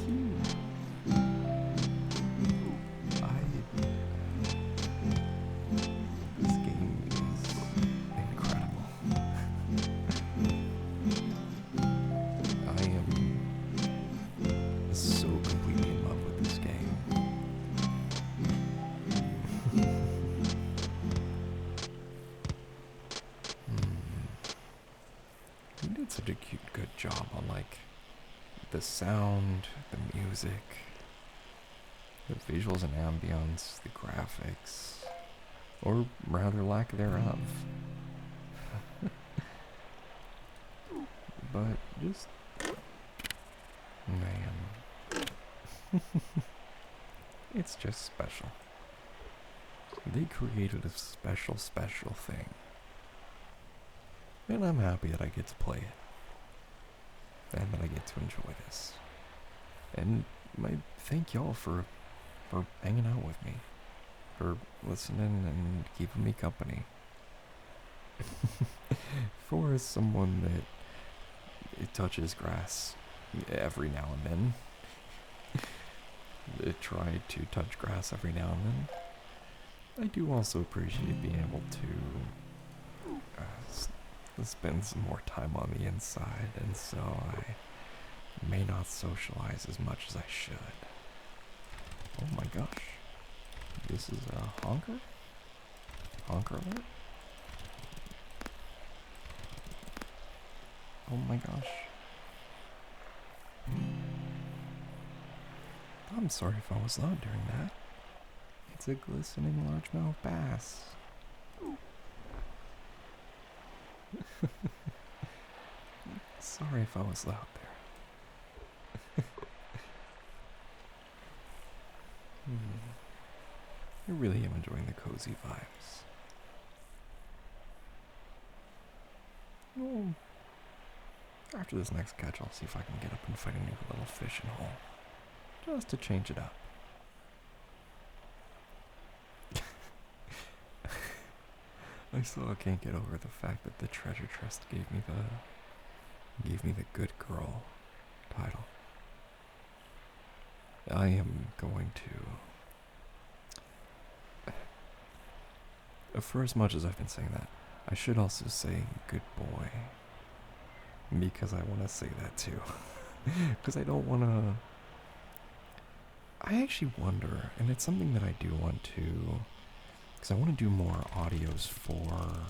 [SPEAKER 2] This game is incredible. I am so completely in love with this game. He did such a good job on like the sound, the music, the visuals and ambience, the graphics, or rather lack thereof. But just, man, it's just special. They created a special thing. And I'm happy that I get to play it. And that I get to enjoy this. And I thank y'all for hanging out with me. For listening and keeping me company. For someone that it touches grass every now and then. It tried to touch grass every now and then. I do also appreciate being able to spend some more time on the inside, and so I may not socialize as much as I should. Oh my gosh. This is a honker? Honker alert? Oh my gosh. I'm sorry if I was loud during that. It's a glistening largemouth bass. Sorry if I was loud there. I really am enjoying the cozy vibes. Well, after this next catch, I'll see if I can get up and find a new little fishing hole. Just to change it up. I still can't get over the fact that the treasure chest gave me the good girl title. I am going to, for as much as I've been saying that, I should also say good boy, because I want to say that too. Because I don't want to, I actually wonder, and it's something that I do want to, because I want to do more audios for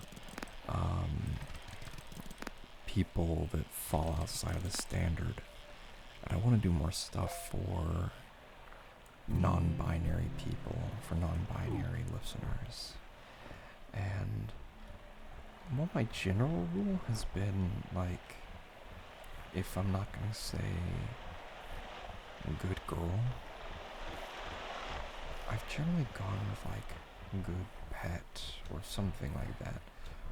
[SPEAKER 2] people that fall outside of the standard. And I want to do more stuff for non-binary people, for non-binary listeners. And well, my general rule has been, like, if I'm not going to say good girl, I've generally gone with, like, good pet or something like that,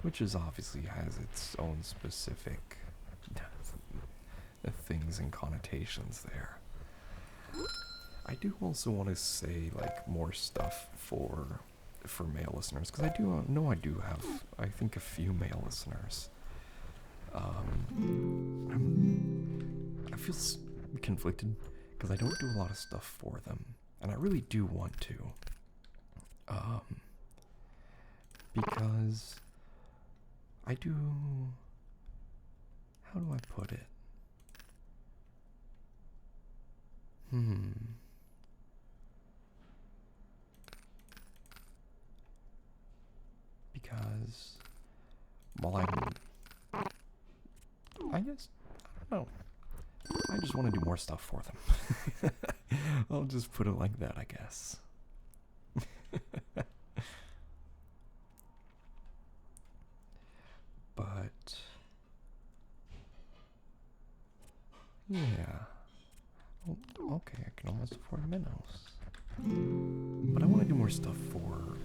[SPEAKER 2] which is obviously has its own specific things and connotations there. I do also want to say, like, more stuff for male listeners, because I do know I do have, I think, a few male listeners. I feel conflicted because I don't do a lot of stuff for them, and I really do want to, because I do, how do I put it? Because, well, I guess, I don't know. I just want to do more stuff for them. I'll just put it like that, I guess. But, yeah. Oh, okay, I can almost afford minnows. But I want to do more stuff for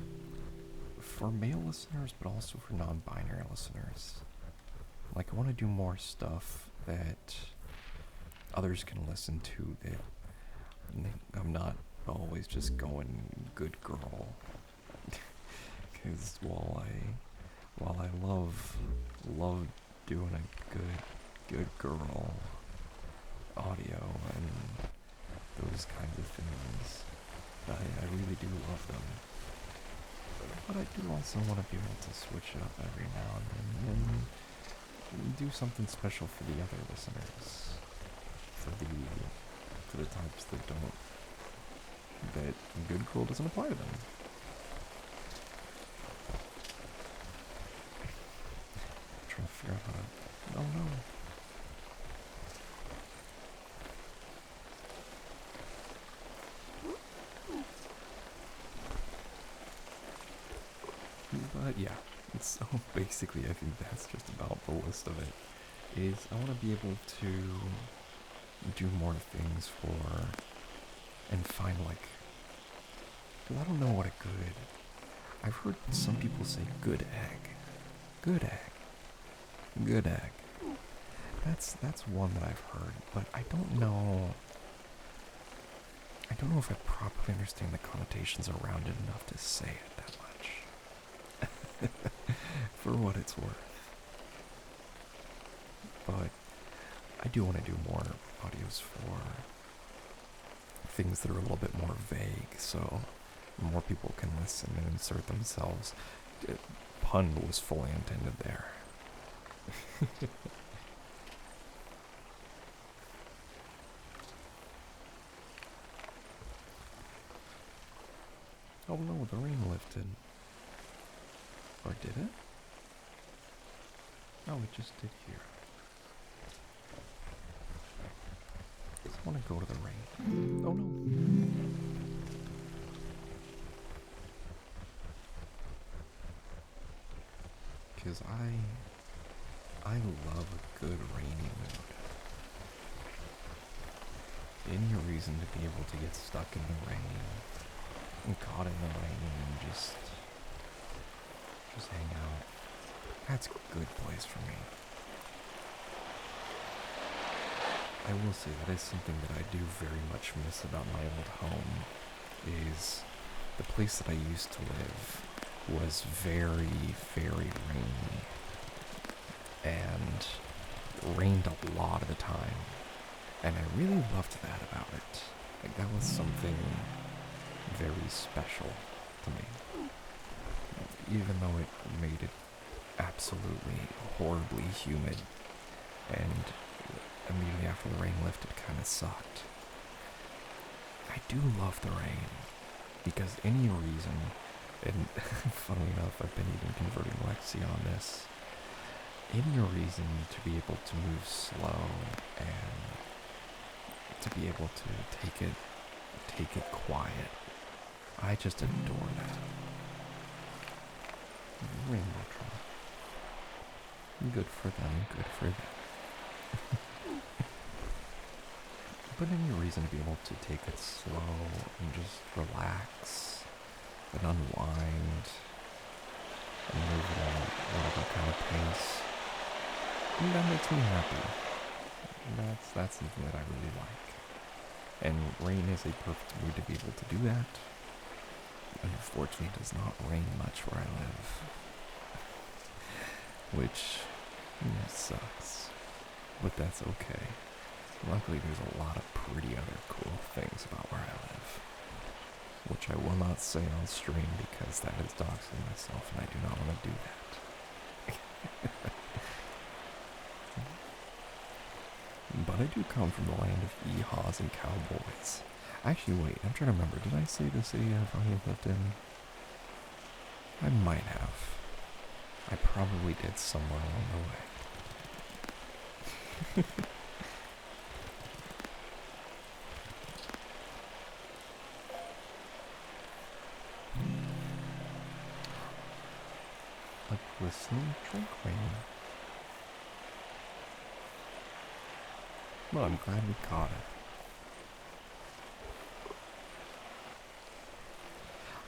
[SPEAKER 2] male listeners, but also for non-binary listeners. Like, I want to do more stuff that others can listen to, that I'm not always just going good girl. Because while I love doing a good girl audio and those kinds of things, I really do love them. But I do also want to be able to switch it up every now and then and do something special for the other listeners, for the types that good girl doesn't apply to them. I'm trying to figure out how to, oh no. But yeah, so basically I think that's just about the list of it, is I want to be able to do more things for, and find, like, because I don't know what a good, I've heard some people say good egg. That's one that I've heard, but I don't know if I properly understand the connotations around it enough to say it that much. For what it's worth. But I do want to do more audios for things that are a little bit more vague, so more people can listen and insert themselves. Pun was fully intended there. Oh no, the rain lifted. Or did it? Oh, it just did here. I just want to go to the rain. Oh no. Because I love a good rainy mood. Any reason to be able to get stuck in the rain and caught in the rain and just hang out. That's a good place for me. I will say that is something that I do very much miss about my old home, is the place that I used to live was very, very rainy, and rained a lot of the time, and I really loved that about it. Like, that was something very special to me, even though it made it absolutely horribly humid, and immediately after the rain lifted kind of sucked. I do love the rain, because any reason, and funnily enough, I've been even converting Lexi on this, any reason to be able to move slow and to be able to take it quiet. I just adore that. Rainbow trout. Good for them, good for them. But any reason to be able to take it slow and just relax and unwind and move at whatever kind of pace, and that makes me happy. That's something that I really like. And rain is a perfect mood to be able to do that. Unfortunately, it does not rain much where I live, which sucks, but that's okay. Luckily, there's a lot of pretty other cool things about where I live, which I will not say on stream because that is doxing myself, and I do not want to do that. But I do come from the land of yeehaws and cowboys. Actually, wait, I'm trying to remember. Did I say the city I've lived in? I might have. I probably did somewhere along the way. A glistening drink rain. Well, I'm glad we caught it.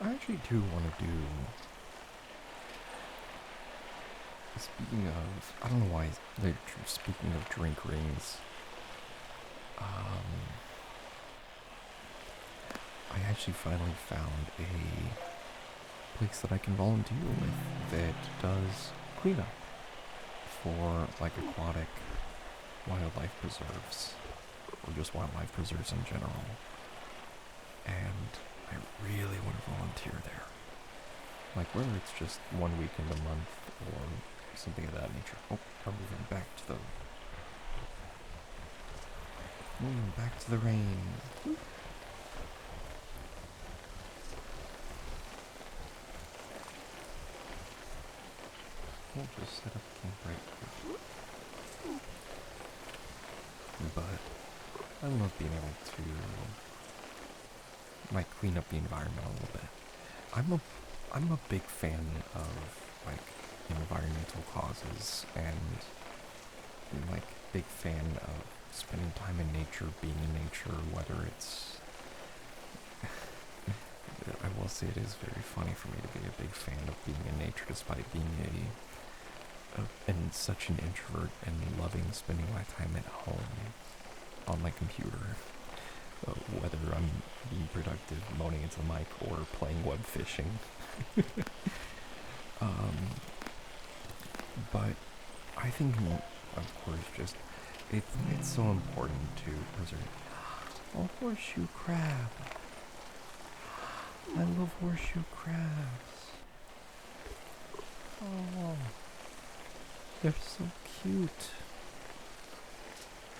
[SPEAKER 2] I actually do want to do... Speaking of... I don't know why... Speaking of drink rings... I actually finally found a place that I can volunteer with that does cleanup for, like, aquatic wildlife preserves, or just wildlife preserves in general. And I really want to volunteer there. Like, whether it's just 1 weekend a month or something of that nature. Oh, I'm moving back to the rain. We'll just set up camp right here. But I love being able to clean up the environment a little bit. I'm a big fan of like environmental causes, and like big fan of spending time in nature, being in nature, whether it's I will say it is very funny for me to be a big fan of being in nature despite being and such an introvert and loving spending my time at home on my computer, whether I'm being productive, moaning into the mic, or playing Webfeeshin. But I think, of course, just it's so important to preserve. Oh, horseshoe crab. I love horseshoe crabs. Oh, they're so cute.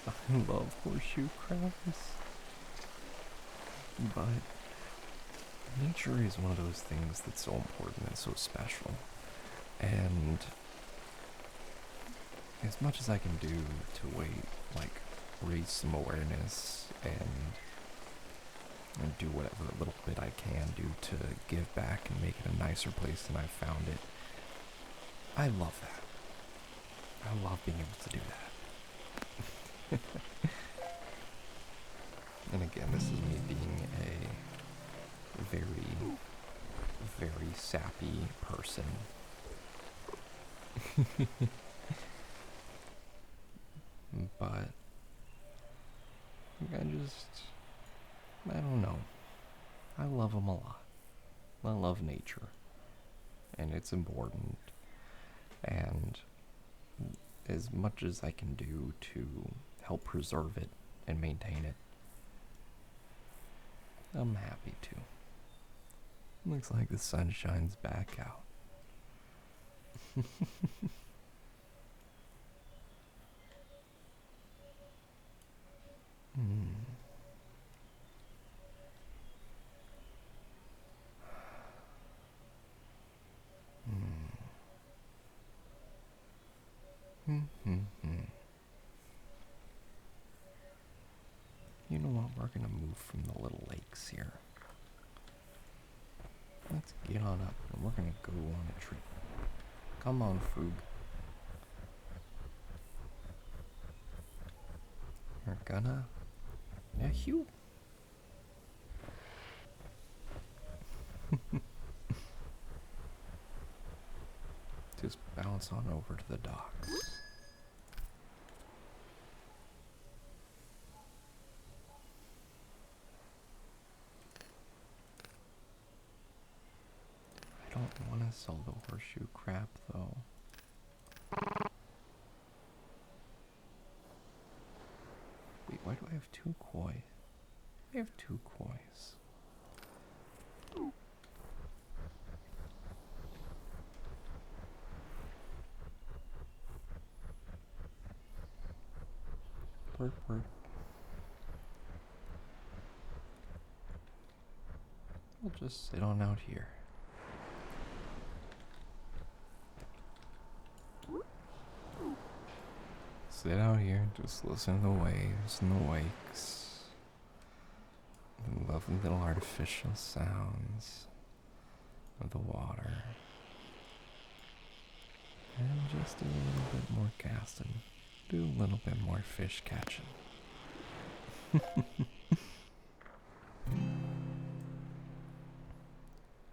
[SPEAKER 2] I love horseshoe crabs. But nature is one of those things that's so important and so special. And as much as I can do to raise some awareness and do whatever little bit I can do to give back and make it a nicer place than I found it, I love that. I love being able to do that. And again, this is me being a very, very sappy person. But I don't know. I love them a lot. I love nature. And it's important. And as much as I can do to help preserve it and maintain it, I'm happy to. Looks like the sun shines back out. You know what? We're gonna move from the little lakes here. Let's get on up and we're gonna go on a trip. Come on, Foog. You're gonna... Yeah, Hugh. Just bounce on over to the docks. I don't want to sell the horseshoe crab, though. Wait, why do I have 2 koi? I have 2 kois. Burp, burp. We'll just sit on out here. Sit out here, just listen to the waves and the wakes. The lovely little artificial sounds of the water. And just do a little bit more casting. Do a little bit more fish catching.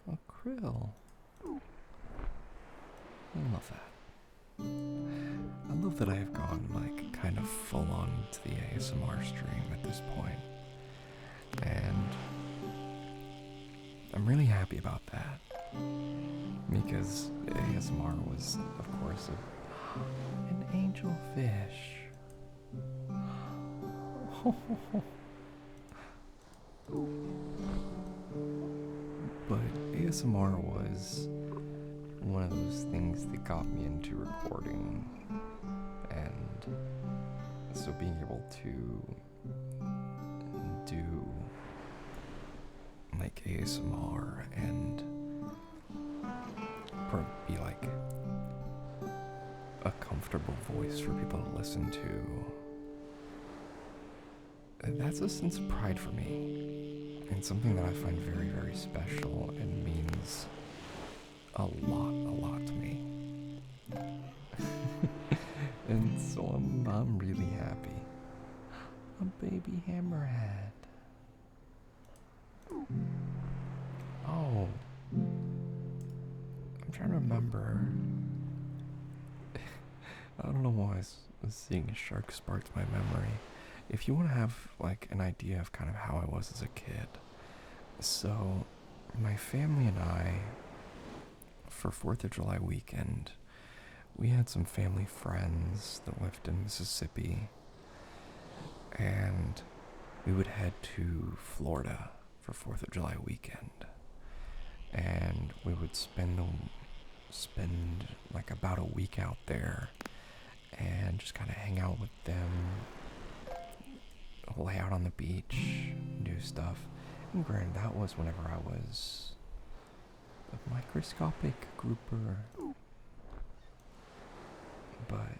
[SPEAKER 2] A krill. I love that. I love that I have gone kind of full on to the ASMR stream at this point. And I'm really happy about that. Because ASMR was, of course, an angelfish. But ASMR was one of those things that got me into recording, and so being able to do ASMR and be a comfortable voice for people to listen to, that's a sense of pride for me, and something that I find very, very special and means a lot to me. And so I'm really happy. A baby hammerhead. Oh, I'm trying to remember. I don't know why I was seeing a shark sparked my memory. If you want to have an idea of kind of how I was as a kid, so my family and I, for 4th of July weekend, we had some family friends that lived in Mississippi, and we would head to Florida for 4th of July weekend. and we would spend like about a week out there and just kind of hang out with them, lay out on the beach, do stuff. And granted, that was whenever I was a microscopic grouper, but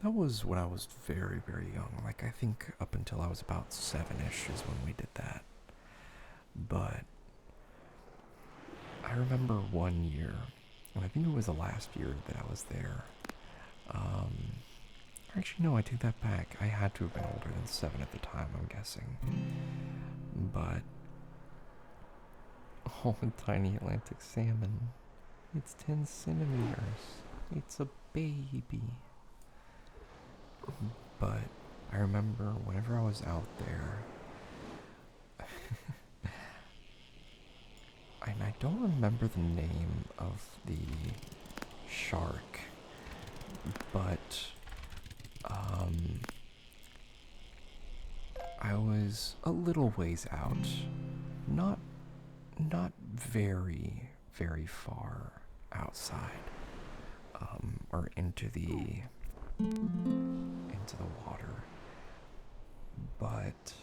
[SPEAKER 2] that was when I was very, very young. Like, I think up until I was about 7-ish is when we did that. But I remember one year, and I think it was the last year that I was there. Actually, no, I take that back. I had to have been older than 7 at the time, I'm guessing. But, oh, a tiny Atlantic salmon. It's 10 centimeters. It's a baby. But I remember whenever I was out there, and I don't remember the name of the shark, but I was a little ways out, not very, very far outside, or into the water, but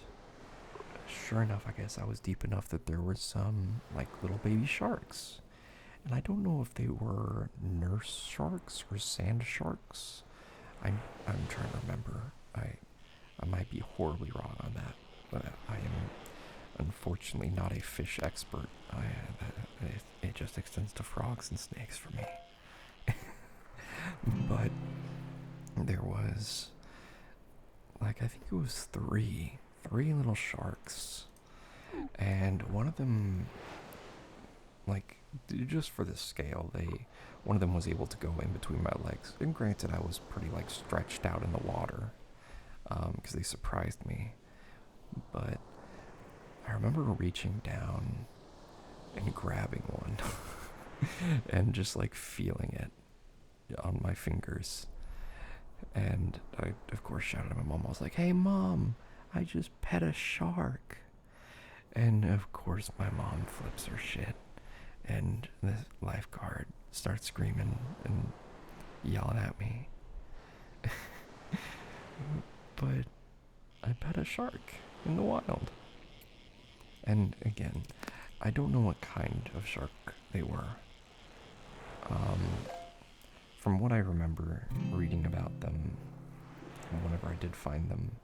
[SPEAKER 2] sure enough, I guess I was deep enough that there were some like little baby sharks, and I don't know if they were nurse sharks or sand sharks. I'm trying to remember. I might be horribly wrong on that, but I am unfortunately not a fish expert. It just extends to frogs and snakes for me. But there was, like, I think it was three little sharks, and one of them, like, just for the scale, one of them was able to go in between my legs. And granted, I was pretty, like, stretched out in the water, because they surprised me. But I remember reaching down and grabbing one and just, like, feeling it on my fingers. And I, of course, shouted at my mom. I was like, "Hey, Mom, I just pet a shark." And, of course, my mom flips her shit. And the lifeguard starts screaming and yelling at me. But I pet a shark in the wild. And again, I don't know what kind of shark they were. From what I remember reading about them, whenever I did find them,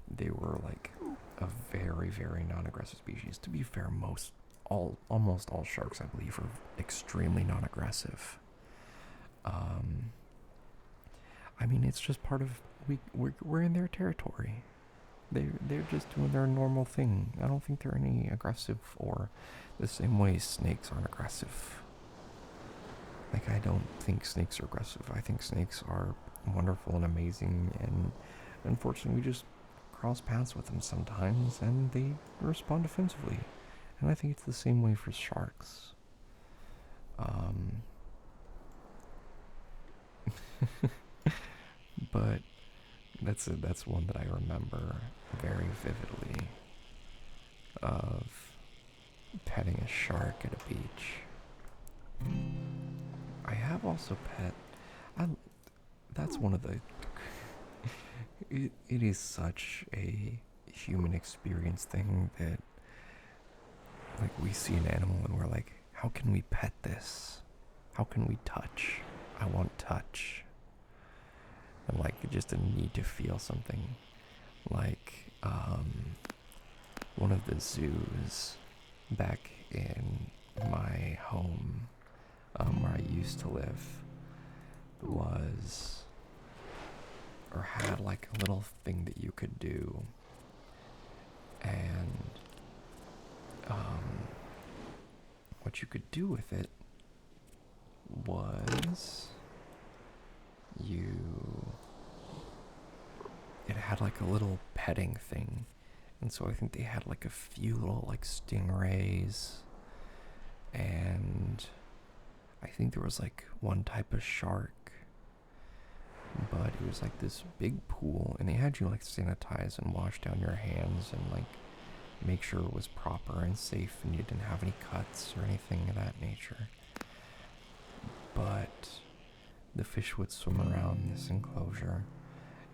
[SPEAKER 2] they were like a very, very non-aggressive species. To be fair, almost all sharks, I believe, are extremely non-aggressive. I mean, it's just part of we're in their territory. They're just doing their normal thing. I don't think they're any aggressive, or the same way snakes aren't aggressive. Like, I don't think snakes are aggressive. I think snakes are wonderful and amazing, and unfortunately we just cross paths with them sometimes, and they respond defensively. And I think it's the same way for sharks. But that's one that I remember very vividly, of petting a shark at a beach. I have also that's one of the, it is such a human experience thing that, like, we see an animal and we're like, how can we pet this? How can we touch? I want touch. And, like, just a need to feel something. Like, one of the zoos back in my home, where I used to live, had like a little thing that you could do, and what you could do with it was it had like a little petting thing, and so I think they had like a few little like stingrays, and I think there was like one type of shark, but it was like this big pool, and they had you like sanitize and wash down your hands and like make sure it was proper and safe and you didn't have any cuts or anything of that nature. But the fish would swim around this enclosure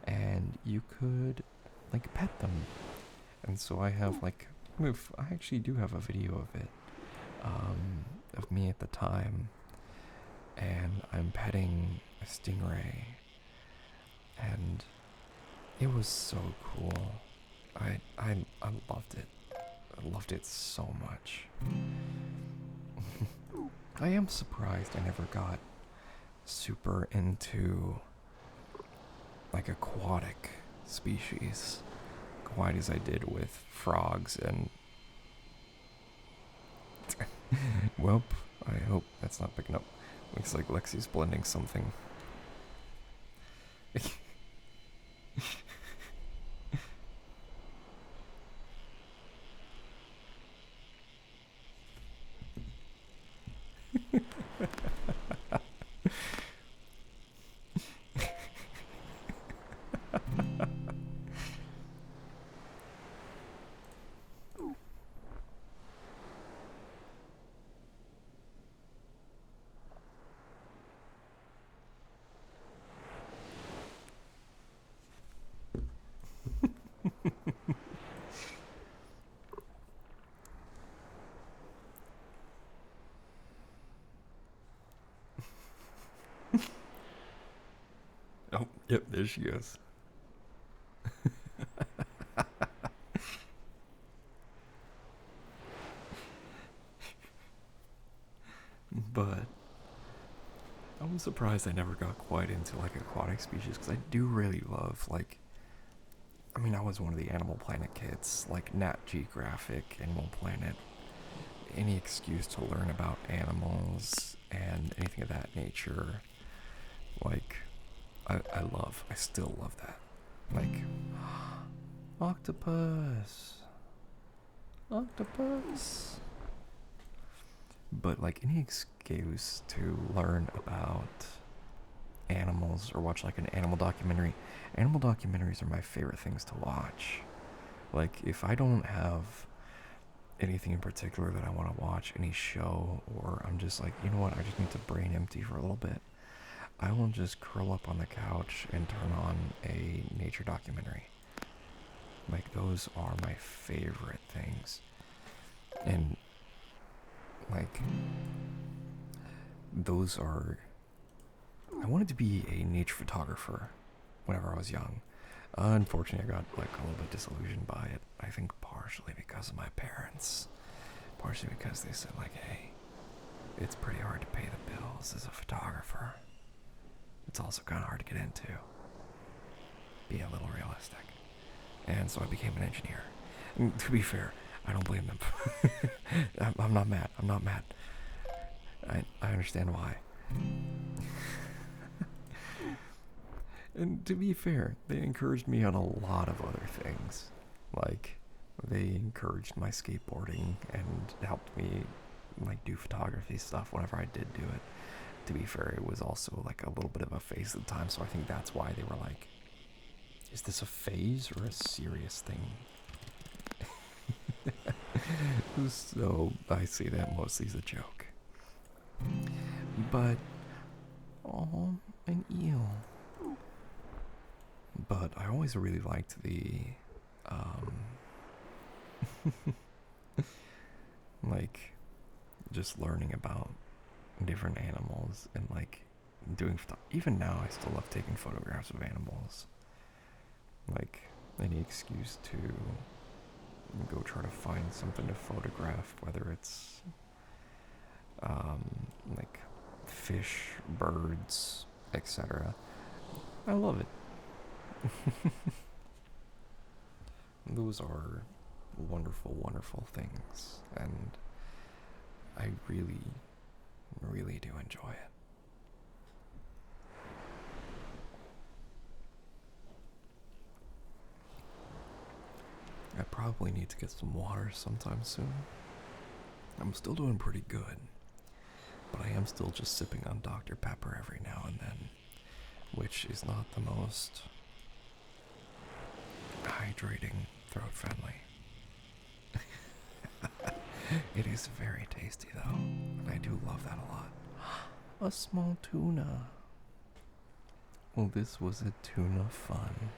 [SPEAKER 2] and you could like pet them. And so I have like, I actually do have a video of it, of me at the time, and I'm petting a stingray, and it was so cool. I loved it. I loved it so much. I am surprised I never got super into like aquatic species quite as I did with frogs and well, I hope that's not picking up. Looks like Lexi's blending something. Oh, yep, there she goes. But I'm surprised I never got quite into like aquatic species because I do really love like, I mean, I was one of the Animal Planet kids, like Nat Geographic, Animal Planet, any excuse to learn about animals and anything of that nature. Like, I still love that. Like, octopus. Octopus. But like any excuse to learn about animals or watch like an animal documentary. Animal documentaries are my favorite things to watch. Like if I don't have anything in particular that I want to watch, any show, or I'm just like, you know what, I just need to brain empty for a little bit, I will just curl up on the couch and turn on a nature documentary. Like those are my favorite things. And like those are, I wanted to be a nature photographer whenever I was young. Unfortunately, I got like a little bit disillusioned by it. I think partially because of my parents, partially because they said like, hey, it's pretty hard to pay the bills as a photographer. It's also kind of hard to get into. Be a little realistic. And so I became an engineer. And to be fair, I don't blame them. I'm not mad. I'm not mad. I understand why. And to be fair, they encouraged me on a lot of other things. Like, they encouraged my skateboarding and helped me like do photography stuff whenever I did do it. To be fair, it was also like a little bit of a phase at the time, so I think that's why they were like, is this a phase or a serious thing? So I say that mostly as a joke. But, oh, an eel. But I always really liked the, like, just learning about different animals and like doing even now I still love taking photographs of animals. Like any excuse to go try to find something to photograph, whether it's like fish, birds, etc. I love it. Those are wonderful, wonderful things, and I really do enjoy it. I probably need to get some water sometime soon. I'm still doing pretty good, but I am still just sipping on Dr. Pepper every now and then, which is not the most hydrating, throat friendly. It is very tasty though, and I do love that a lot. A small tuna. Well, this was a tuna fun.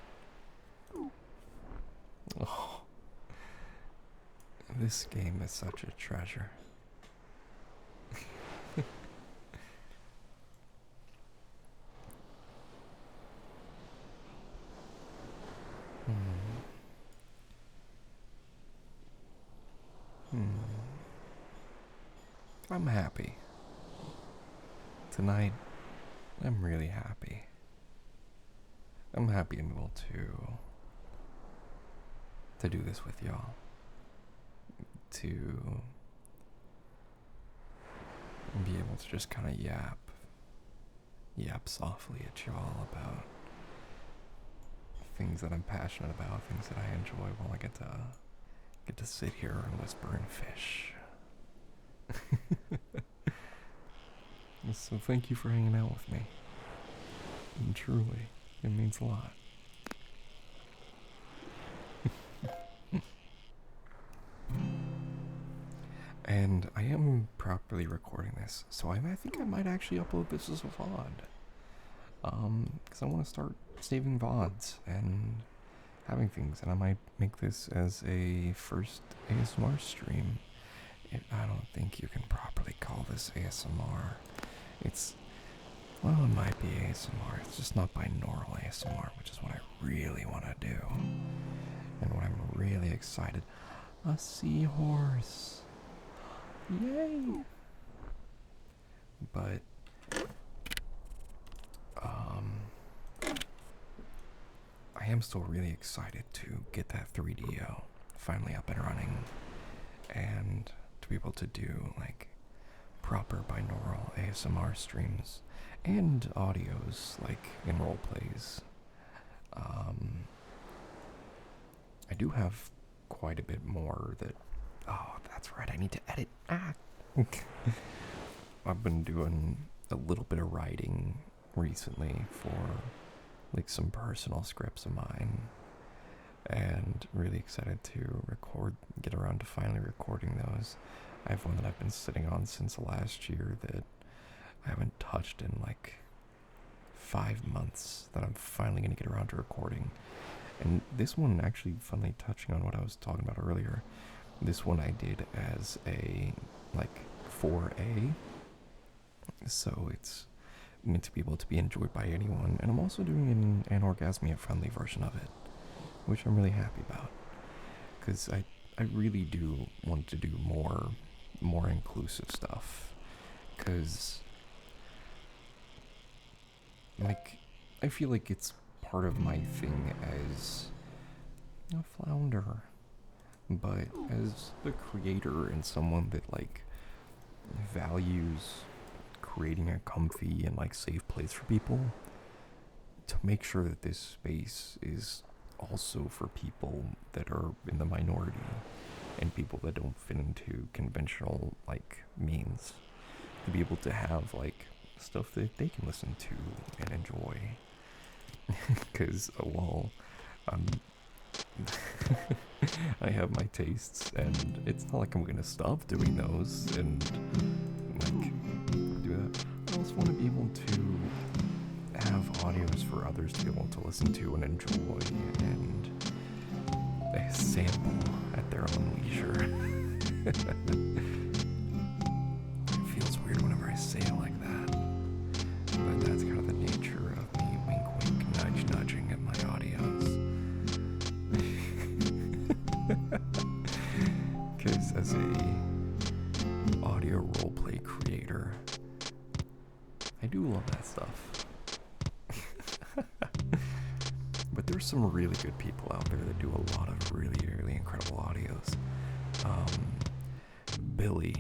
[SPEAKER 2] Oh, this game is such a treasure. I'm happy. Tonight, I'm really happy. I'm happy I'm able to do this with y'all. To be able to just kind of yap softly at y'all about things that I'm passionate about, things that I enjoy while I get to sit here and whisper and fish. So thank you for hanging out with me. And truly, it means a lot. And I am properly recording this, so I think I might actually upload this as a VOD. Because I want to start saving VODs and having things, and I might make this as a first ASMR stream. I don't think you can properly call this ASMR. Well, it might be ASMR, it's just not binaural ASMR, which is what I really want to do. And what I'm really excited. A seahorse. Yay! But, I am still really excited to get that 3DO finally up and running, and to be able to do, like, proper binaural ASMR streams and audios, like in role plays. I do have quite a bit more that. Oh, that's right, I need to edit. I've been doing a little bit of writing recently for like some personal scripts of mine, and really excited to get around to finally recording those. I have one that I've been sitting on since last year that I haven't touched in like 5 months that I'm finally going to get around to recording. And this one, actually, funnily touching on what I was talking about earlier, this one I did as a, like, 4A. So it's meant to be able to be enjoyed by anyone. And I'm also doing an Orgasmia-friendly version of it, which I'm really happy about. Because I really do want to do more inclusive stuff. Because, like, I feel like it's part of my thing as a flounder, but as the creator and someone that, like, values creating a comfy and, like, safe place for people, to make sure that this space is also for people that are in the minority and people that don't fit into conventional, like, means, to be able to have, like, stuff that they can listen to and enjoy. Because, well, I have my tastes, and it's not like I'm gonna stop doing those and, like, do that. I also want to be able to have audios for others to be able to listen to and enjoy and sample at their own leisure. It feels weird whenever I say it like that, but that's kind of the nature of me wink wink nudge nudging at my audios. Because as a audio roleplay creator, I do love that stuff. But there's some really good people out there that do a lot of really, really incredible audios. Billy,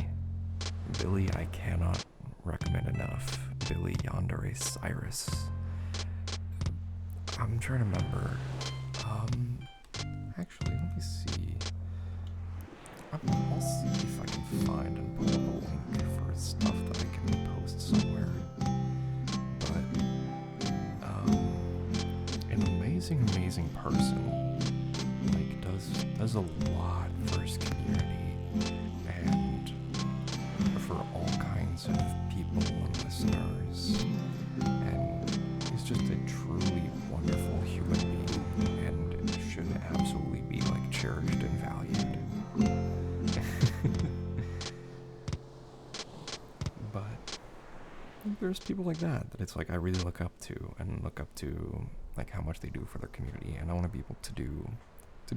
[SPEAKER 2] I cannot recommend enough. Billy Yandere Cyrus. I'm trying to remember. Actually, let me see. I'll see if I can find and put up a link for stuff that I can post somewhere. But, an amazing person, like, does a lot for his community, and for all kinds of people and listeners, and he's just a truly wonderful human being, and should absolutely be like cherished and valued. But there's people like that it's like I really look up to, like how much they do for their community, and I want to be able to do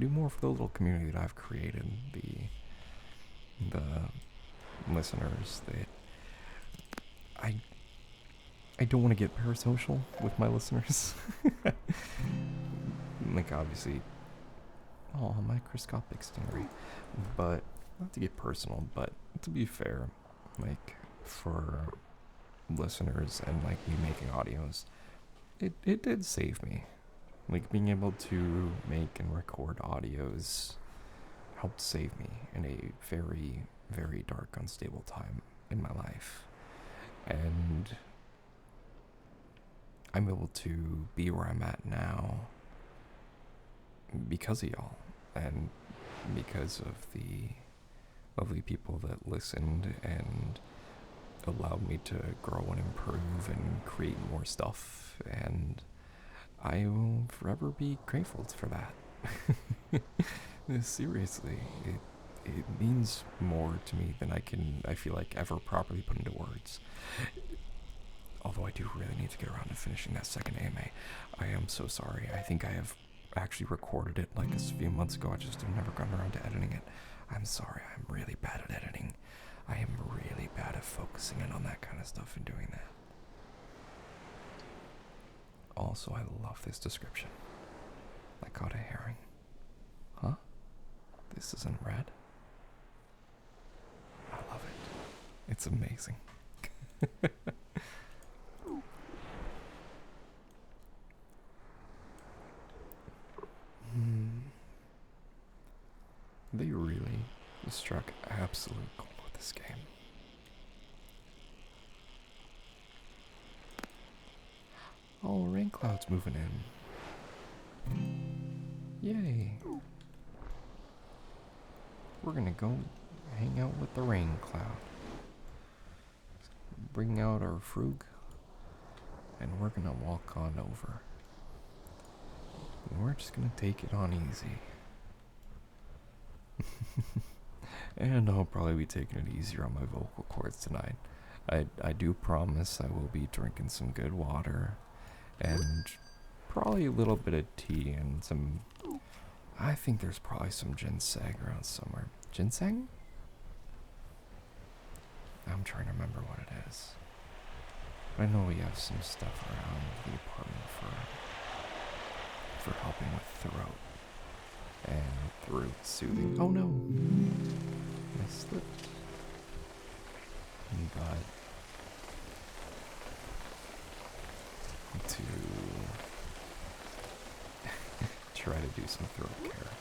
[SPEAKER 2] more for the little community that I've created, the listeners that I don't want to get parasocial with my listeners. Like obviously, oh, microscopic stingray, but not to get personal, but to be fair, like for listeners and like me making audios, it did save me. Like being able to make and record audios helped save me in a very, very dark, unstable time in my life. And I'm able to be where I'm at now because of y'all, and because of the lovely people that listened and allowed me to grow and improve and create more stuff, and I will forever be grateful for that. Seriously, it means more to me than I feel like ever properly put into words. Although I do really need to get around to finishing that second AMA. I am so sorry. I think I have actually recorded it like a few months ago. I just have never gotten around to editing it. I'm sorry. I'm really bad at editing. I am really bad at focusing in on that kind of stuff and doing that. Also, I love this description. I caught a herring. Huh? This isn't red? I love it. It's amazing. They really struck absolute gold with this game. Oh, rain cloud's moving in. Yay. We're gonna go hang out with the rain cloud. Bring out our frug, and we're gonna walk on over. And we're just gonna take it on easy. And I'll probably be taking it easier on my vocal cords tonight. I do promise I will be drinking some good water, and probably a little bit of tea and some, I think there's probably some ginseng around somewhere. Ginseng? I'm trying to remember what it is. I know we have some stuff around the apartment for helping with throat and throat soothing. Oh no! I slipped. But to try to do some throat care.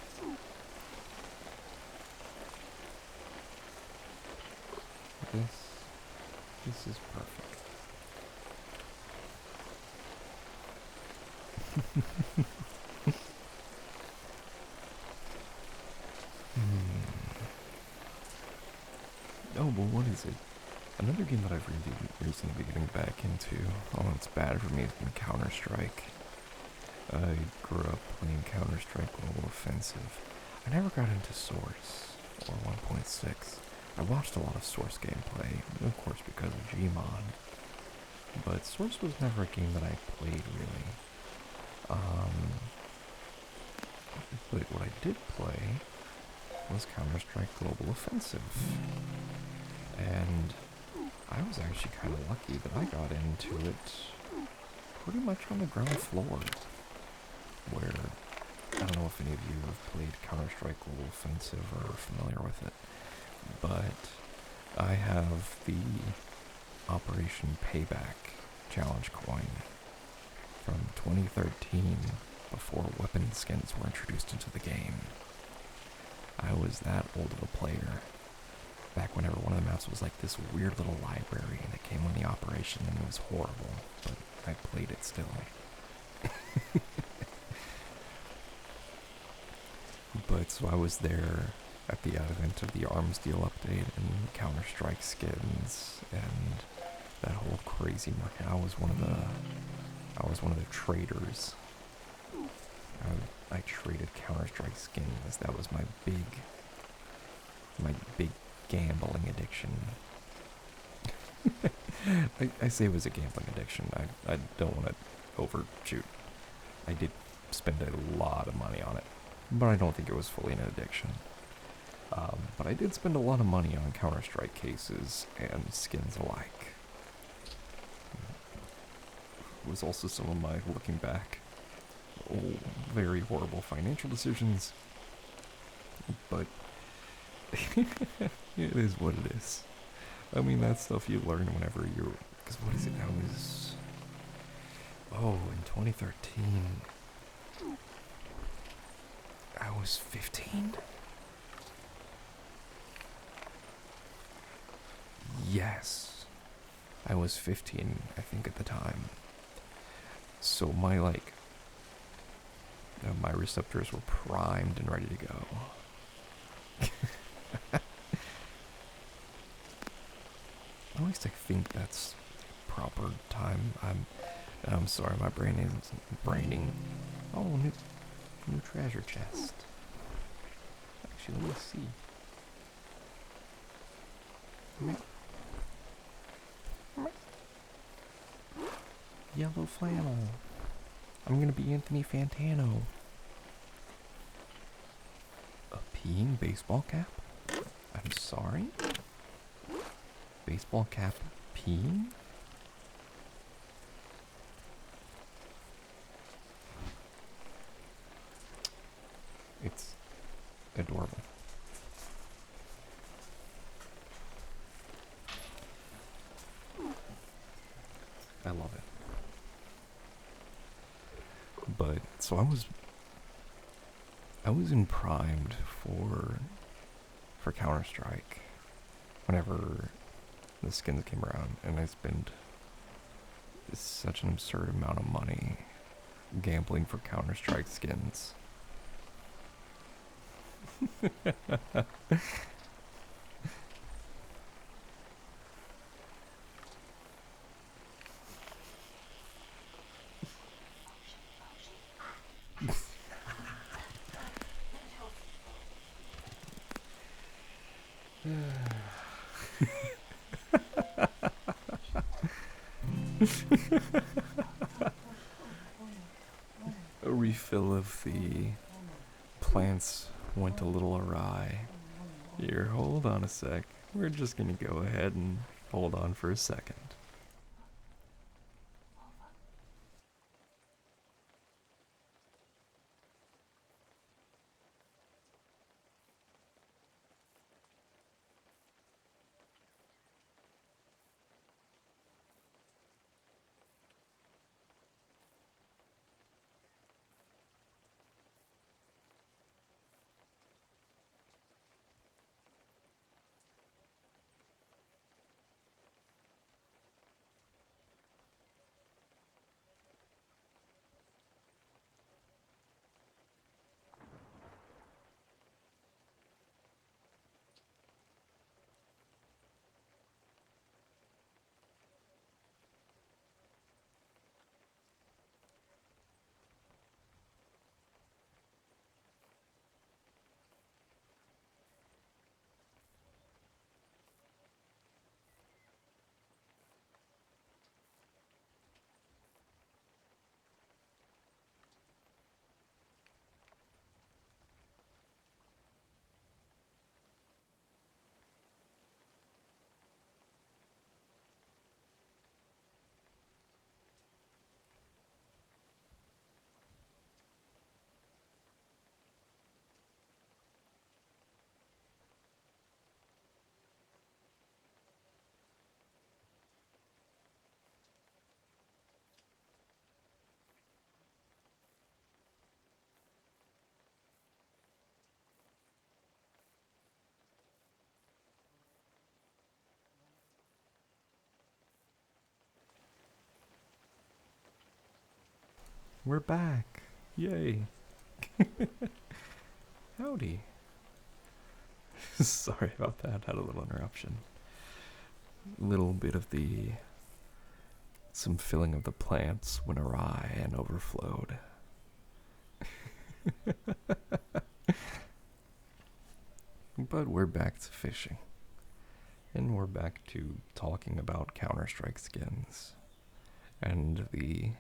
[SPEAKER 2] This is perfect. Oh, but what is it? Another game that I've really recently been getting back into, oh, it's bad for me, has been Counter-Strike. I grew up playing Counter-Strike Global Offensive. I never got into Source, or 1.6. I watched a lot of Source gameplay, of course because of Gmod. But Source was never a game that I played, really. But what I did play was Counter-Strike Global Offensive. And I was actually kind of lucky that I got into it pretty much on the ground floor. Where, I don't know if any of you have played Counter-Strike Global Offensive or are familiar with it, but I have the Operation Payback challenge coin from 2013, before weapon skins were introduced into the game. I was that old of a player. Back whenever one of the maps was like this weird little library and it came on the Operation, and it was horrible, but I played it still. But so I was there at the advent of the Arms Deal update and Counter-Strike skins and that whole crazy market. I was one of the traders. I traded Counter-Strike skins. That was my big gambling addiction. I say it was a gambling addiction. I don't want to overshoot. I did spend a lot of money on it, but I don't think it was fully an addiction. But I did spend a lot of money on Counter-Strike cases and skins alike. It was also some of my, looking back, very horrible financial decisions, but it is what it is. I mean, that's stuff you learn whenever you're, because what is it now is, in 2013, I was 15? Yes, I was 15, I think, at the time. So my my receptors were primed and ready to go. At least I think that's proper time. I'm sorry, my brain isn't braining. Oh, new treasure chest. Actually, let me see. Yellow flannel. I'm gonna be Anthony Fantano. A peeing baseball cap? I'm sorry? Baseball cap peeing? It's adorable. I love it. But so I was in primed for Counter-Strike whenever the skins came around, and I spent such an absurd amount of money gambling for Counter-Strike skins. A refill of the plants went a little awry. Here, hold on a sec. We're just gonna go ahead and hold on for a second. We're back. Yay. Howdy. Sorry about that. Had a little interruption. Little bit of some filling of the plants went awry and overflowed. But we're back to fishing. And we're back to talking about Counter-Strike skins. And the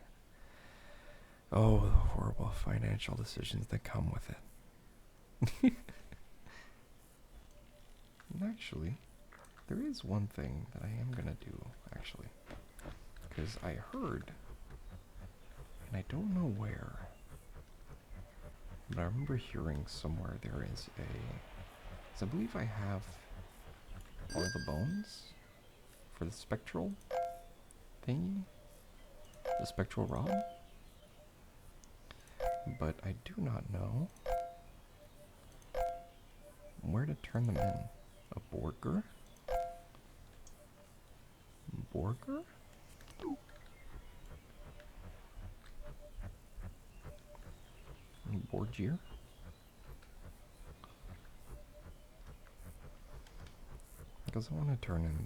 [SPEAKER 2] horrible financial decisions that come with it. And actually, there is one thing that I am gonna do, actually. Because I heard, and I don't know where, but I remember hearing somewhere there is so I believe I have all the bones for the spectral thingy, the spectral rod, but I do not know where to turn them in. A Borger? Borger? Borgier? Because I want to turn in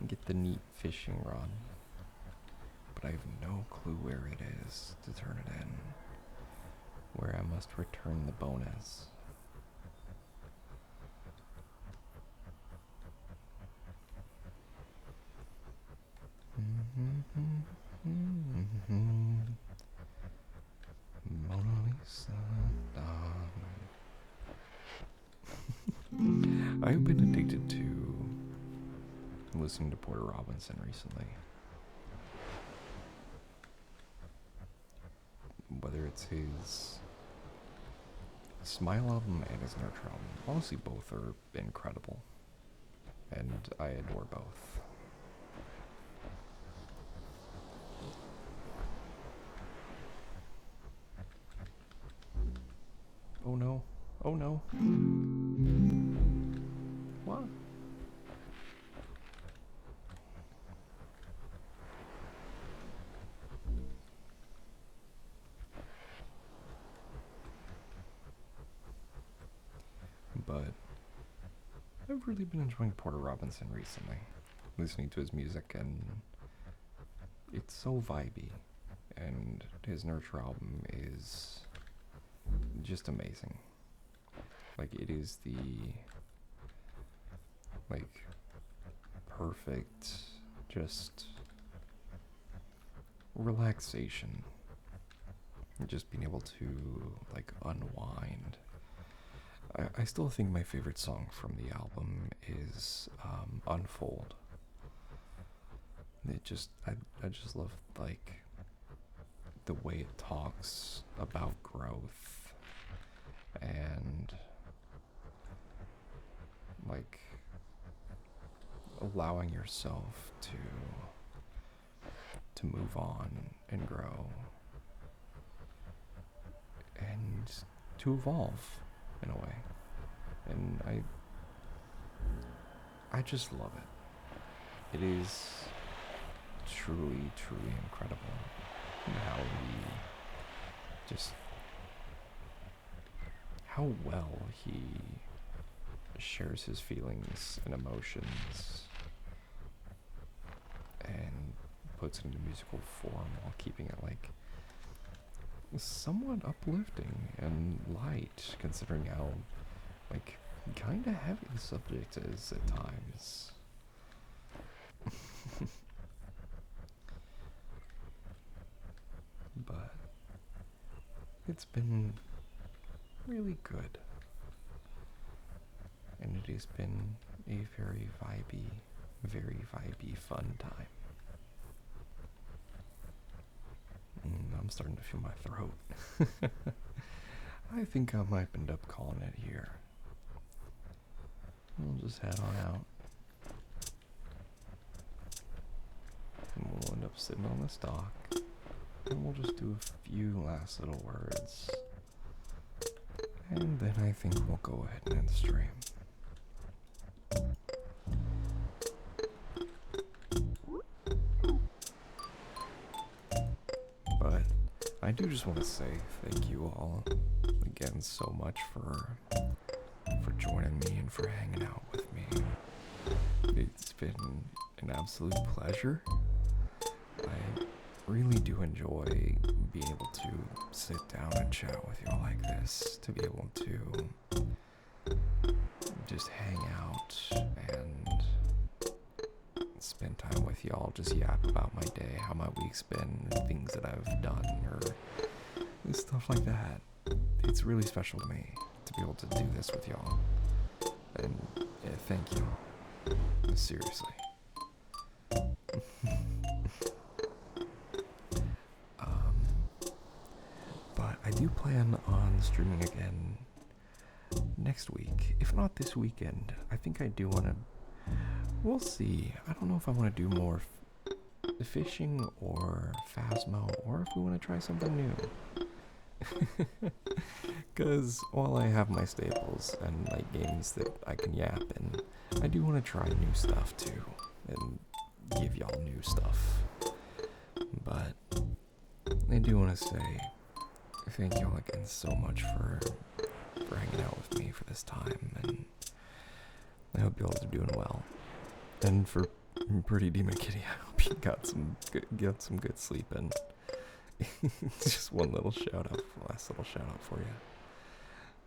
[SPEAKER 2] get the neat fishing rod, but I have no clue where it is to turn it in, where I must return the bonus. Mona Lisa. I've been addicted to listening to Porter Robinson recently. Whether it's his Smile album and his Nurture album. Honestly, both are incredible. And I adore both. Oh no. Oh no. What? But I've really been enjoying Porter Robinson recently. Listening to his music, and it's so vibey. And his Nurture album is just amazing. Like, it is the perfect just relaxation, just being able to unwind. I still think my favorite song from the album is Unfold. I just love the way it talks about growth and allowing yourself to move on and grow and to evolve in a way. And I just love it. It is truly, truly incredible how well he shares his feelings and emotions and puts it into musical form while keeping it somewhat uplifting and light, considering how kind of heavy the subject is at times. But it's been really good, and it has been a very vibey fun time. I'm starting to feel my throat. I think I might end up calling it here. We'll just head on out. And we'll end up sitting on this dock. And we'll just do a few last little words. And then I think we'll go ahead and end the stream. But I do just want to say thank you all again so much for joining me and for hanging out with me. It's been an absolute pleasure. I really do enjoy being able to sit down and chat with y'all like this, to be able to just hang out and spend time with y'all, just yap about my day, how my week's been, things that I've done, or stuff like that. It's really special to me to be able to do this with y'all. And yeah, thank y'all. Seriously. But I do plan on streaming again next week. If not this weekend, I think I do want to. We'll see. I don't know if I want to do more fishing or Phasmo, or if we want to try something new. Because while I have my staples and my games that I can yap in, I do want to try new stuff too, and give y'all new stuff. But I do want to say thank y'all again so much for hanging out with me for this time, and I hope y'all are doing well. And for Pretty Demon Kitty, I hope you got some good sleep in. Just one little last little shout out for you.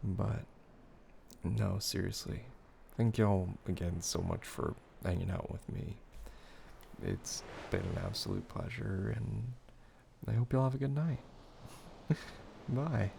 [SPEAKER 2] But no, seriously, thank y'all again so much for hanging out with me. It's been an absolute pleasure, and I hope y'all have a good night. Bye.